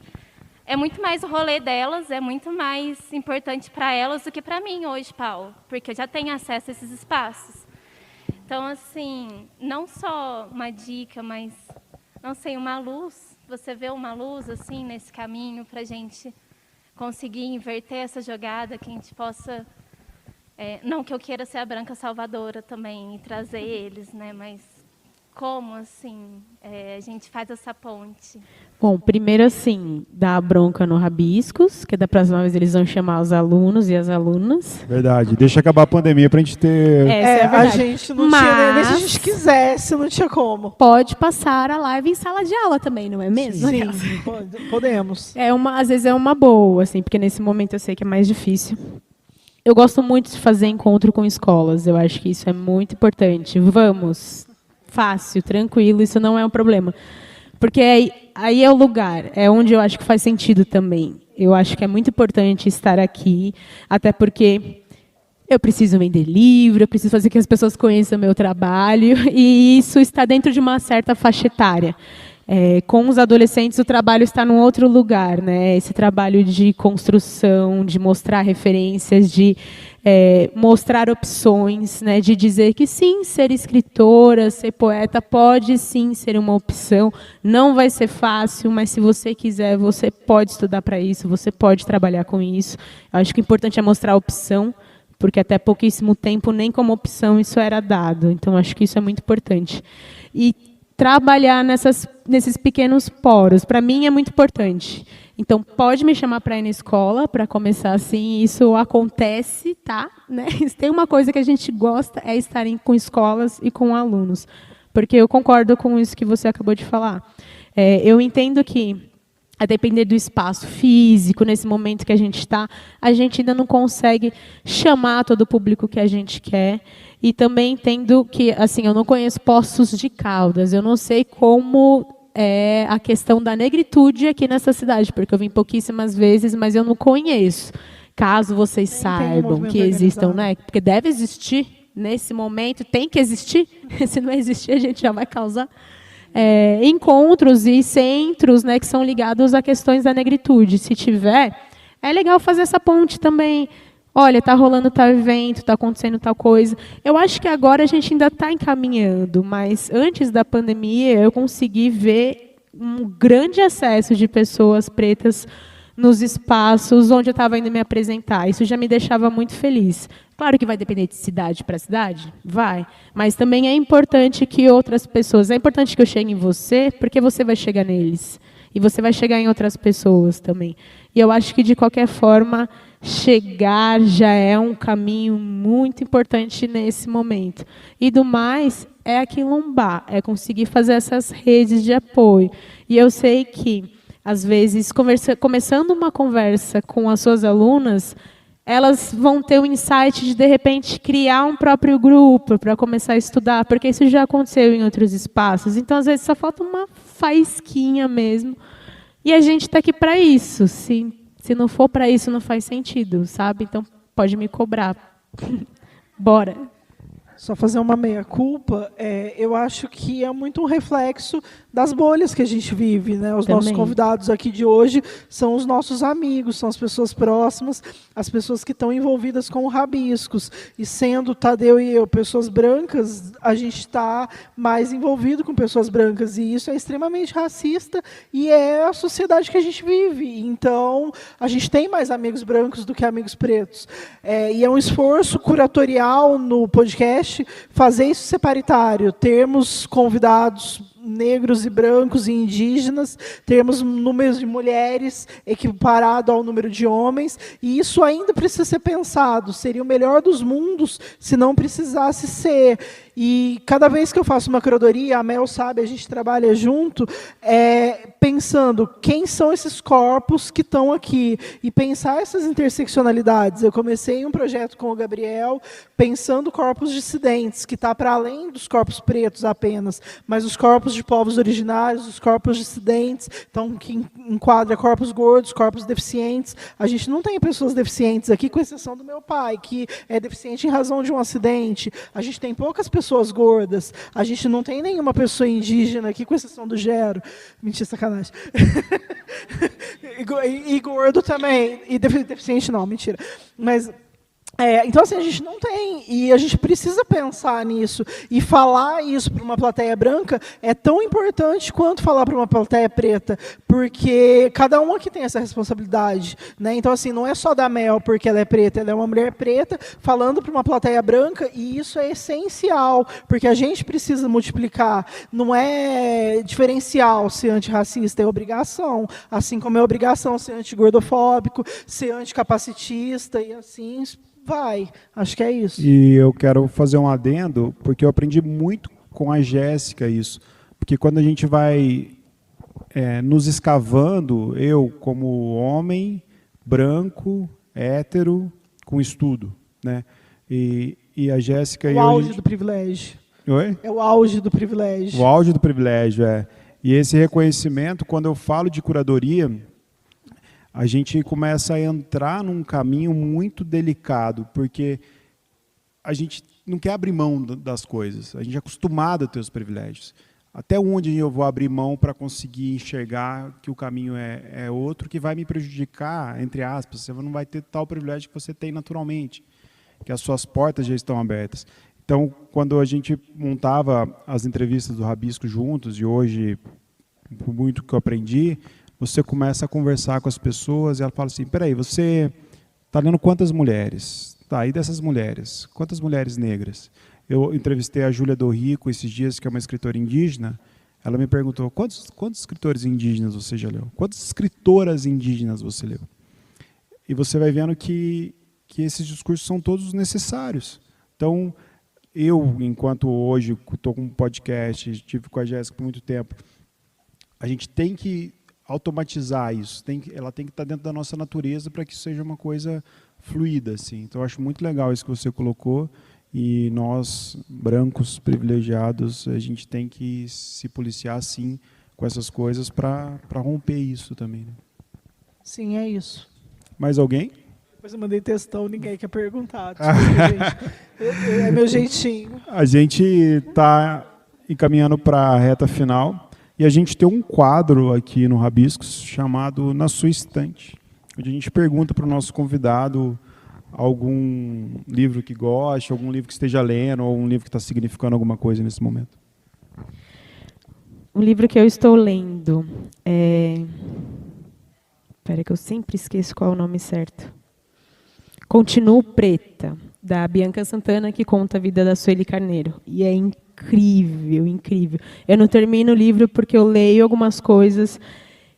é muito mais o rolê delas, é muito mais importante para elas do que para mim hoje, Paulo, porque eu já tenho acesso a esses espaços. Então, assim, não só uma dica, mas, não sei, uma luz, você vê uma luz, assim, nesse caminho para a gente conseguir inverter essa jogada, que a gente possa... não que eu queira ser a branca salvadora também e trazer eles, né? Mas como, assim, a gente faz essa ponte? Bom, primeiro, assim, dá a bronca no Rabiscos, que da próxima vez eles vão chamar os alunos e as alunas. Verdade. Deixa acabar a pandemia pra gente ter... Essa é a a verdade. gente não tinha, nem se a Mas- gente quisesse, não tinha como. Pode passar a live em sala de aula também, não é mesmo? Sim, podemos. Às vezes é uma boa, assim, porque nesse momento eu sei que é mais difícil. Eu gosto muito de fazer encontro com escolas, eu acho que isso é muito importante. Vamos, fácil, tranquilo, isso não é um problema. Porque aí é o lugar, é onde eu acho que faz sentido também. Eu acho que é muito importante estar aqui, até porque eu preciso vender livro, eu preciso fazer que as pessoas conheçam o meu trabalho, e isso está dentro de uma certa faixa etária. Com os adolescentes, o trabalho está num outro lugar, né? Esse trabalho de construção, de mostrar referências, de mostrar opções, né? De dizer que sim, ser escritora, ser poeta pode sim ser uma opção. Não vai ser fácil, mas se você quiser, você pode estudar para isso, você pode trabalhar com isso. Eu acho que o importante é mostrar a opção, porque até pouquíssimo tempo, nem como opção, isso era dado. Então, acho que isso é muito importante. E trabalhar nesses pequenos poros. Para mim é muito importante. Então, pode me chamar para ir na escola, para começar assim, isso acontece, tá? Né? Se tem uma coisa que a gente gosta é estar com escolas e com alunos, porque eu concordo com isso que você acabou de falar. Eu entendo que, a depender do espaço físico, nesse momento que a gente está, a gente ainda não consegue chamar todo o público que a gente quer. E também entendo que, assim, eu não conheço Poços de Caldas, eu não sei como é a questão da negritude aqui nessa cidade, porque eu vim pouquíssimas vezes, mas eu não conheço. Caso vocês saibam que existam, né? Porque deve existir nesse momento, tem que existir. Se não existir, a gente já vai causar encontros e centros, né, que são ligados a questões da negritude. Se tiver, é legal fazer essa ponte também. Olha, está rolando tal evento, está acontecendo tal coisa. Eu acho que agora a gente ainda está encaminhando, mas antes da pandemia eu consegui ver um grande acesso de pessoas pretas nos espaços onde eu estava indo me apresentar. Isso já me deixava muito feliz. Claro que vai depender de cidade para cidade, vai. Mas também é importante que outras pessoas... É importante que eu chegue em você, porque você vai chegar neles. E você vai chegar em outras pessoas também. E eu acho que, de qualquer forma, chegar já é um caminho muito importante nesse momento. E, do mais, é aquilombar, é conseguir fazer essas redes de apoio. E eu sei que, às vezes, começando uma conversa com as suas alunas, elas vão ter o insight de repente, criar um próprio grupo para começar a estudar, porque isso já aconteceu em outros espaços. Então, às vezes, só falta uma faísquinha mesmo. E a gente está aqui para isso. Se não for para isso, não faz sentido, sabe? Então, pode me cobrar. Bora. Só fazer uma meia-culpa, eu acho que é muito um reflexo das bolhas que a gente vive, né? Os nossos convidados aqui de hoje são os nossos amigos, são as pessoas próximas, as pessoas que estão envolvidas com o Rabiscos. E sendo Tadeu e eu pessoas brancas, a gente está mais envolvido com pessoas brancas. E isso é extremamente racista e é a sociedade que a gente vive. Então, a gente tem mais amigos brancos do que amigos pretos. E é um esforço curatorial no podcast fazer isso separitário, termos convidados negros e brancos e indígenas, termos números de mulheres equiparado ao número de homens, e isso ainda precisa ser pensado. Seria o melhor dos mundos se não precisasse ser. E cada vez que eu faço uma curadoria, a Mel sabe, a gente trabalha junto, pensando quem são esses corpos que estão aqui, e pensar essas interseccionalidades. Eu comecei um projeto com o Gabriel, pensando corpos dissidentes, que está para além dos corpos pretos apenas, mas os corpos de povos originários, os corpos dissidentes, então, que enquadra corpos gordos, corpos deficientes. A gente não tem pessoas deficientes aqui, com exceção do meu pai, que é deficiente em razão de um acidente. A gente tem poucas pessoas gordas. A gente não tem nenhuma pessoa indígena aqui, com exceção do Gero. Mentira, sacanagem. E gordo também. E deficiente não, mentira. Mas... então, assim, a gente não tem, e a gente precisa pensar nisso, e falar isso para uma plateia branca é tão importante quanto falar para uma plateia preta, porque cada um aqui tem essa responsabilidade, né? Então, assim, não é só da Mel porque ela é preta, ela é uma mulher preta falando para uma plateia branca, e isso é essencial, porque a gente precisa multiplicar, não é diferencial ser antirracista, é obrigação, assim como é obrigação ser antigordofóbico, ser anticapacitista, e assim... acho que é isso. E eu quero fazer um adendo, porque eu aprendi muito com a Jéssica isso. Porque quando a gente vai nos escavando, eu como homem, branco, hétero, com estudo, né? E a Jéssica... O auge do privilégio. Oi? É o auge do privilégio. O auge do privilégio, E esse reconhecimento, quando eu falo de curadoria... a gente começa a entrar num caminho muito delicado, porque a gente não quer abrir mão das coisas, a gente é acostumado a ter os privilégios. Até onde eu vou abrir mão para conseguir enxergar que o caminho é outro, que vai me prejudicar, entre aspas, você não vai ter tal privilégio que você tem naturalmente, que as suas portas já estão abertas. Então, quando a gente montava as entrevistas do Rabisco juntos, e hoje, por muito que eu aprendi, você começa a conversar com as pessoas e ela fala assim, peraí, você está lendo quantas mulheres? Tá, e dessas mulheres? Quantas mulheres negras? Eu entrevistei a Júlia Dorrico esses dias, que é uma escritora indígena, ela me perguntou, quantos escritores indígenas você já leu? Quantas escritoras indígenas você leu? E você vai vendo que esses discursos são todos necessários. Então, eu, enquanto hoje estou com um podcast, estive com a Jéssica por muito tempo, a gente tem que automatizar isso, ela tem que estar dentro da nossa natureza para que isso seja uma coisa fluida. Assim. Então, eu acho muito legal isso que você colocou, e nós, brancos, privilegiados, a gente tem que se policiar, sim, com essas coisas para romper isso também. Né? Sim, é isso. Mais alguém? Depois eu mandei textão, ninguém quer perguntar. Desculpa, gente. É meu jeitinho. A gente está encaminhando para a reta final e a gente tem um quadro aqui no Rabiscos chamado Na Sua Estante, onde a gente pergunta para o nosso convidado algum livro que goste, algum livro que esteja lendo, ou um livro que está significando alguma coisa nesse momento. O livro que eu estou lendo é... Espera que eu sempre esqueço qual é o nome certo. Continuo Preta, da Bianca Santana, que conta a vida da Sueli Carneiro. E é incrível, incrível. Eu não termino o livro porque eu leio algumas coisas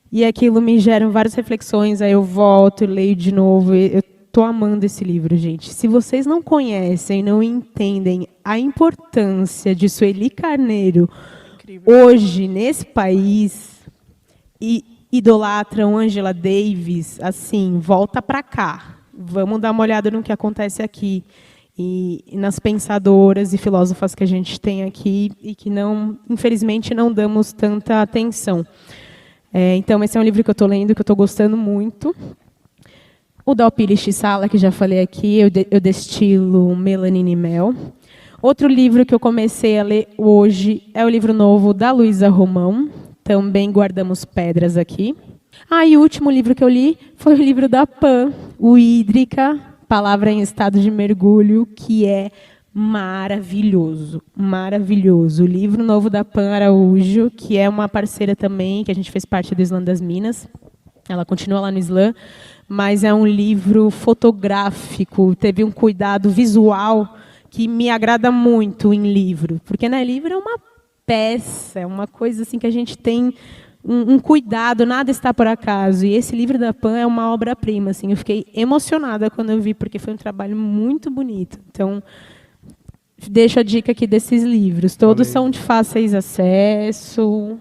e aquilo me gera várias reflexões, aí eu volto e leio de novo. Eu estou amando esse livro, gente. Se vocês não conhecem, não entendem a importância de Sueli Carneiro incrível. Hoje, nesse país, e idolatram Angela Davis, assim, volta para cá. Vamos dar uma olhada no que acontece aqui. E nas pensadoras e filósofas que a gente tem aqui e que, não, infelizmente, não damos tanta atenção. Então, esse é um livro que eu estou lendo, que eu estou gostando muito. O Dalpili Chisala, que já falei aqui, eu destilo Melanina e Mel. Outro livro que eu comecei a ler hoje é o livro novo da Luísa Romão, Também Guardamos Pedras Aqui. E o último livro que eu li foi o livro da Pan, o Hídrica, Palavra em Estado de Mergulho, que é maravilhoso, maravilhoso. O livro novo da Pan Araújo, que é uma parceira também, que a gente fez parte do Islã das Minas. Ela continua lá no Islã, mas é um livro fotográfico, teve um cuidado visual que me agrada muito em livro, porque livro é uma peça, é uma coisa assim que a gente tem um cuidado, nada está por acaso. E esse livro da Pan é uma obra-prima. Assim, eu fiquei emocionada quando eu vi, porque foi um trabalho muito bonito. Então, deixo a dica aqui desses livros. Todos são de fáceis acesso,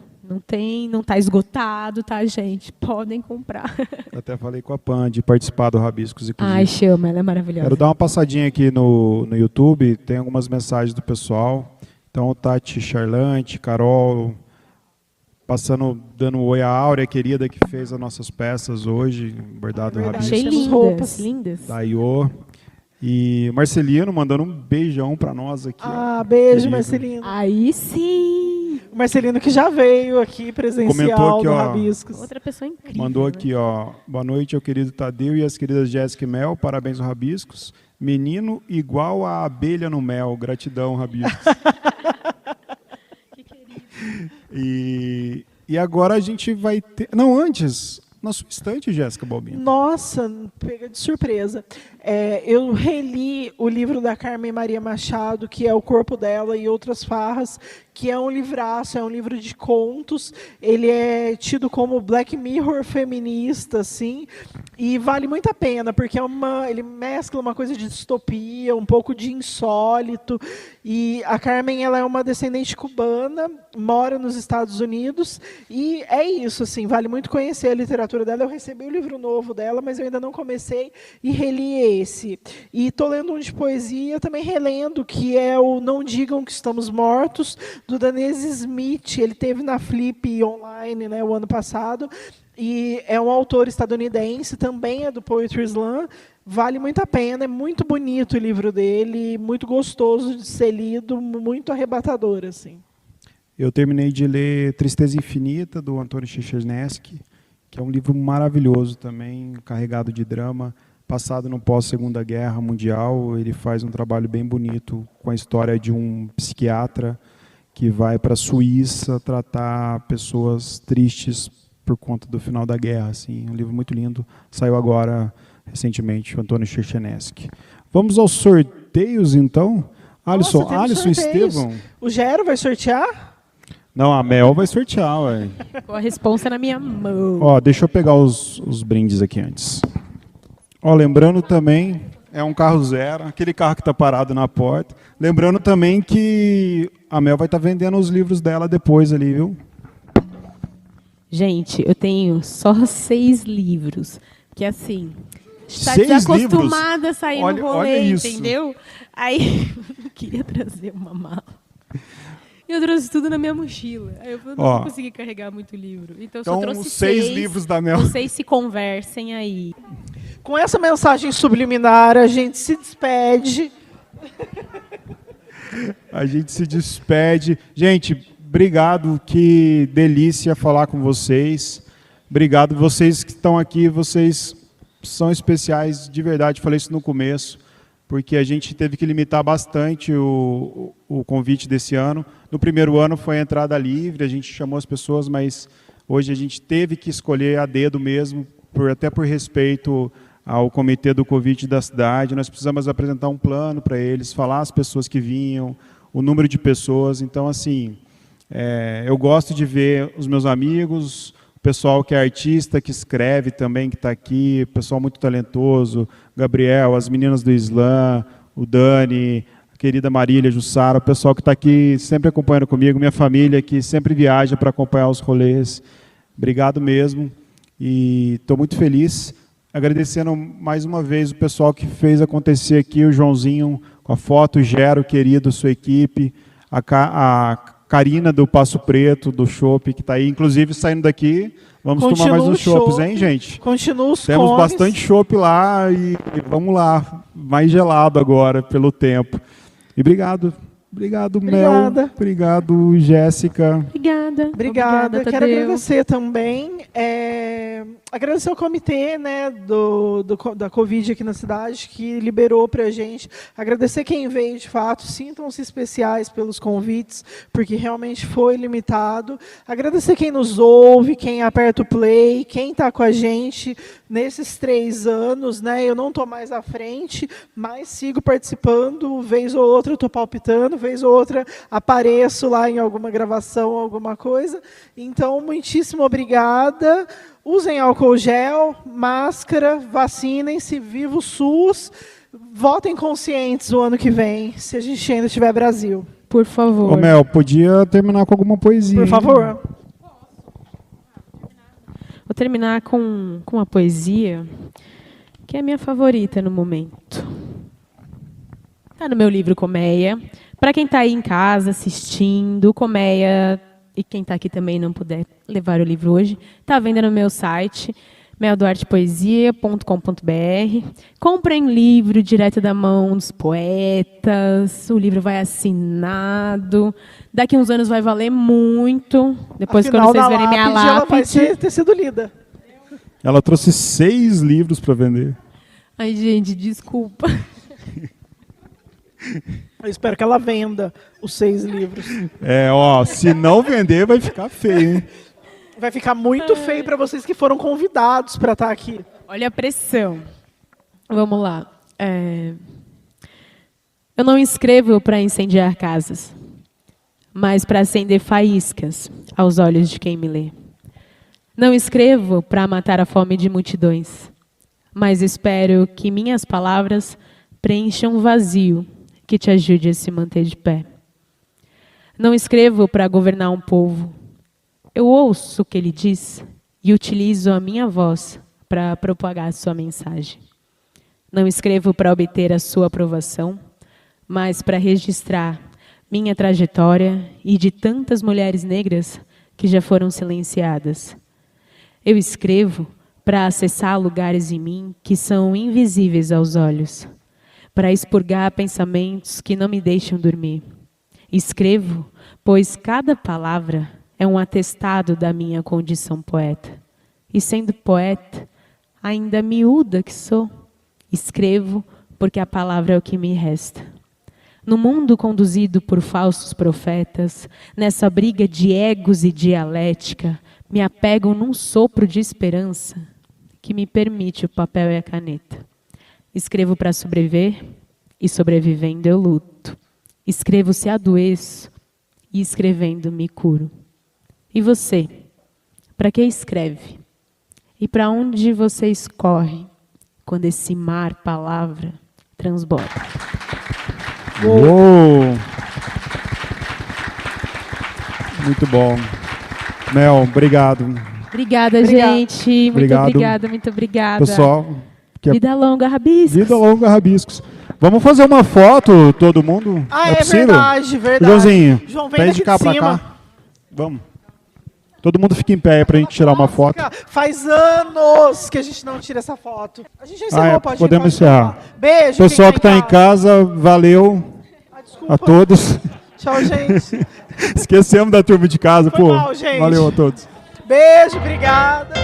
não está esgotado, tá, gente? Podem comprar. Eu até falei com a Pan de participar do Rabiscos, inclusive. Chama, ela é maravilhosa. Quero dar uma passadinha aqui no YouTube, tem algumas mensagens do pessoal. Então, Tati Charlante, Carol, dando um oi à Áurea, querida, que fez as nossas peças hoje, bordado no Rabiscos. Achei lindas, roupas lindas. Daiô. E Marcelino mandando um beijão para nós aqui. Beijo, querido. Marcelino. Aí sim! O Marcelino que já veio aqui presencial aqui, no Rabiscos. Outra pessoa incrível. Mandou aqui, boa noite ao querido Tadeu e as queridas Jéssica e Mel, parabéns ao Rabiscos. Menino igual a abelha no mel, gratidão, Rabiscos. Que querido. E agora a gente vai ter... Não, antes, na sua estante, Jéssica Balbino. Nossa, pega de surpresa. Eu reli o livro da Carmen Maria Machado, que é O Corpo Dela e Outras Farras, que é um livraço, é um livro de contos. Ele é tido como Black Mirror feminista, assim, e vale muito a pena, porque ele mescla uma coisa de distopia, um pouco de insólito. E a Carmen, ela é uma descendente cubana, mora nos Estados Unidos, e é isso, assim, vale muito conhecer a literatura dela. Eu recebi o livro novo dela, mas eu ainda não comecei, e reli esse. E estou lendo um de poesia, também relendo, que é o Não Digam que Estamos Mortos, do Danese Smith. Ele teve na Flip Online, né, o ano passado, e é um autor estadunidense, também é do Poetry Slam. Vale muito a pena, é muito bonito o livro dele, muito gostoso de ser lido, muito arrebatador, assim. Eu terminei de ler Tristeza Infinita, do Antônio Chechernevsky, que é um livro maravilhoso também, carregado de drama, passado no pós-Segunda Guerra Mundial. Ele faz um trabalho bem bonito com a história de um psiquiatra que vai para a Suíça tratar pessoas tristes por conta do final da guerra. Assim, um livro muito lindo, saiu agora recentemente, o Antônio Chechernevsky. Vamos aos sorteios, então. Alisson, Estevão. O Gero vai sortear? Não, a Mel vai sortear, ué. Com a responsa na minha mão. Ó, deixa eu pegar os brindes aqui antes. Ó, lembrando também, é um carro zero, aquele carro que está parado na porta. Lembrando também que a Mel vai estar vendendo os livros dela depois ali, viu? Gente, eu tenho só 6 livros. Que assim, está 6 desacostumada a sair Olha- no olha rolê, isso. entendeu? Aí eu queria trazer uma mala. Eu trouxe tudo na minha mochila. Aí eu não Ó. vou conseguir carregar muito livro. Então, eu só Então, trouxe os 6 6. livros da Mel. Vocês se conversem aí. Com essa mensagem subliminar, a gente se despede. A gente se despede. Gente, obrigado, que delícia falar com vocês. Obrigado, vocês que estão aqui, vocês são especiais de verdade, falei isso no começo, porque a gente teve que limitar bastante o convite desse ano. No primeiro ano foi a entrada livre, a gente chamou as pessoas, mas hoje a gente teve que escolher a dedo mesmo, até por respeito ao comitê do Covid da cidade. Nós precisamos apresentar um plano para eles, falar as pessoas que vinham, o número de pessoas. Então, assim, eu gosto de ver os meus amigos, o pessoal que é artista, que escreve também, que está aqui, pessoal muito talentoso, Gabriel, as meninas do Islã, o Dani, a querida Marília, Jussara, o pessoal que está aqui sempre acompanhando comigo, minha família que sempre viaja para acompanhar os rolês. Obrigado mesmo. E estou muito feliz. Agradecendo mais uma vez o pessoal que fez acontecer aqui, o Joãozinho com a foto, o Gero, querido, sua equipe, a Karina do Passo Preto, do Chopp, que está aí, inclusive saindo daqui, vamos tomar mais uns chopps, hein, gente? Continua os Temos comes. bastante chopp lá e vamos lá, mais gelado agora pelo tempo. E obrigado. Obrigado, Mel. Obrigada. Obrigado, Jéssica. Obrigada. Obrigada. Quero Tadeu. agradecer também. Agradecer ao comitê, né, da Covid aqui na cidade, que liberou para a gente. Agradecer quem veio, de fato. Sintam-se especiais pelos convites, porque realmente foi limitado. Agradecer quem nos ouve, quem aperta o play, quem está com a gente nesses 3 anos. Né, eu não estou mais à frente, mas sigo participando. Vez ou outra eu estou palpitando, vez ou outra apareço lá em alguma gravação, alguma coisa. Então, muitíssimo obrigada. Usem álcool gel, máscara, vacinem-se, viva o SUS. Votem conscientes o ano que vem, se a gente ainda tiver Brasil. Por favor. Ô, Mel, podia terminar com alguma poesia. Por hein? favor. Vou terminar com uma poesia que é a minha favorita no momento. Está no meu livro Colmeia. Para quem está aí em casa assistindo, Colmeia, e quem está aqui também não puder levar o livro hoje, está à venda no meu site, melduartepoesia.com.br. Comprem livro direto da mão dos poetas, o livro vai assinado, daqui uns anos vai valer muito, depois Afinal, quando vocês na verem minha ela vai lápide... ter sido lida. Ela trouxe 6 livros para vender. Ai, gente, desculpa. Eu espero que ela venda os 6 livros. Se não vender, vai ficar feio, hein? Vai ficar muito feio para vocês que foram convidados para estar aqui. Olha a pressão. Vamos lá. Eu não escrevo para incendiar casas, mas para acender faíscas aos olhos de quem me lê. Não escrevo para matar a fome de multidões, mas espero que minhas palavras preencham um vazio que te ajude a se manter de pé. Não escrevo para governar um povo. Eu ouço o que ele diz e utilizo a minha voz para propagar sua mensagem. Não escrevo para obter a sua aprovação, mas para registrar minha trajetória e de tantas mulheres negras que já foram silenciadas. Eu escrevo para acessar lugares em mim que são invisíveis aos olhos, para expurgar pensamentos que não me deixam dormir. Escrevo, pois cada palavra é um atestado da minha condição poeta. E sendo poeta, ainda miúda que sou, escrevo porque a palavra é o que me resta. No mundo conduzido por falsos profetas, nessa briga de egos e dialética, me apego num sopro de esperança que me permite o papel e a caneta. Escrevo para sobreviver e sobrevivendo eu luto. Escrevo se adoeço e escrevendo me curo. E você? Para que escreve? E para onde você escorre quando esse mar palavra transborda? Uou! Muito bom. Mel, obrigado. Obrigada, Obrigada. gente. Muito Obrigado. obrigada, muito obrigada. Pessoal, que Vida longa, Rabiscos. vida longa, Rabiscos. Vamos fazer uma foto, todo mundo? Ah, é possível? verdade, verdade. Joãozinho, João, vem pede daqui de cá de pra cima. cá. Vamos. Todo mundo fica em pé pra gente tirar uma foto. Faz anos que a gente não tira essa foto. A gente já encerrou, pode ir, podemos pode encerrar. Beijo. Pessoal que está em casa, valeu Desculpa. a todos. Tchau, gente. Esquecemos da turma de casa, Foi pô. mal, gente. Valeu a todos. Beijo, obrigada.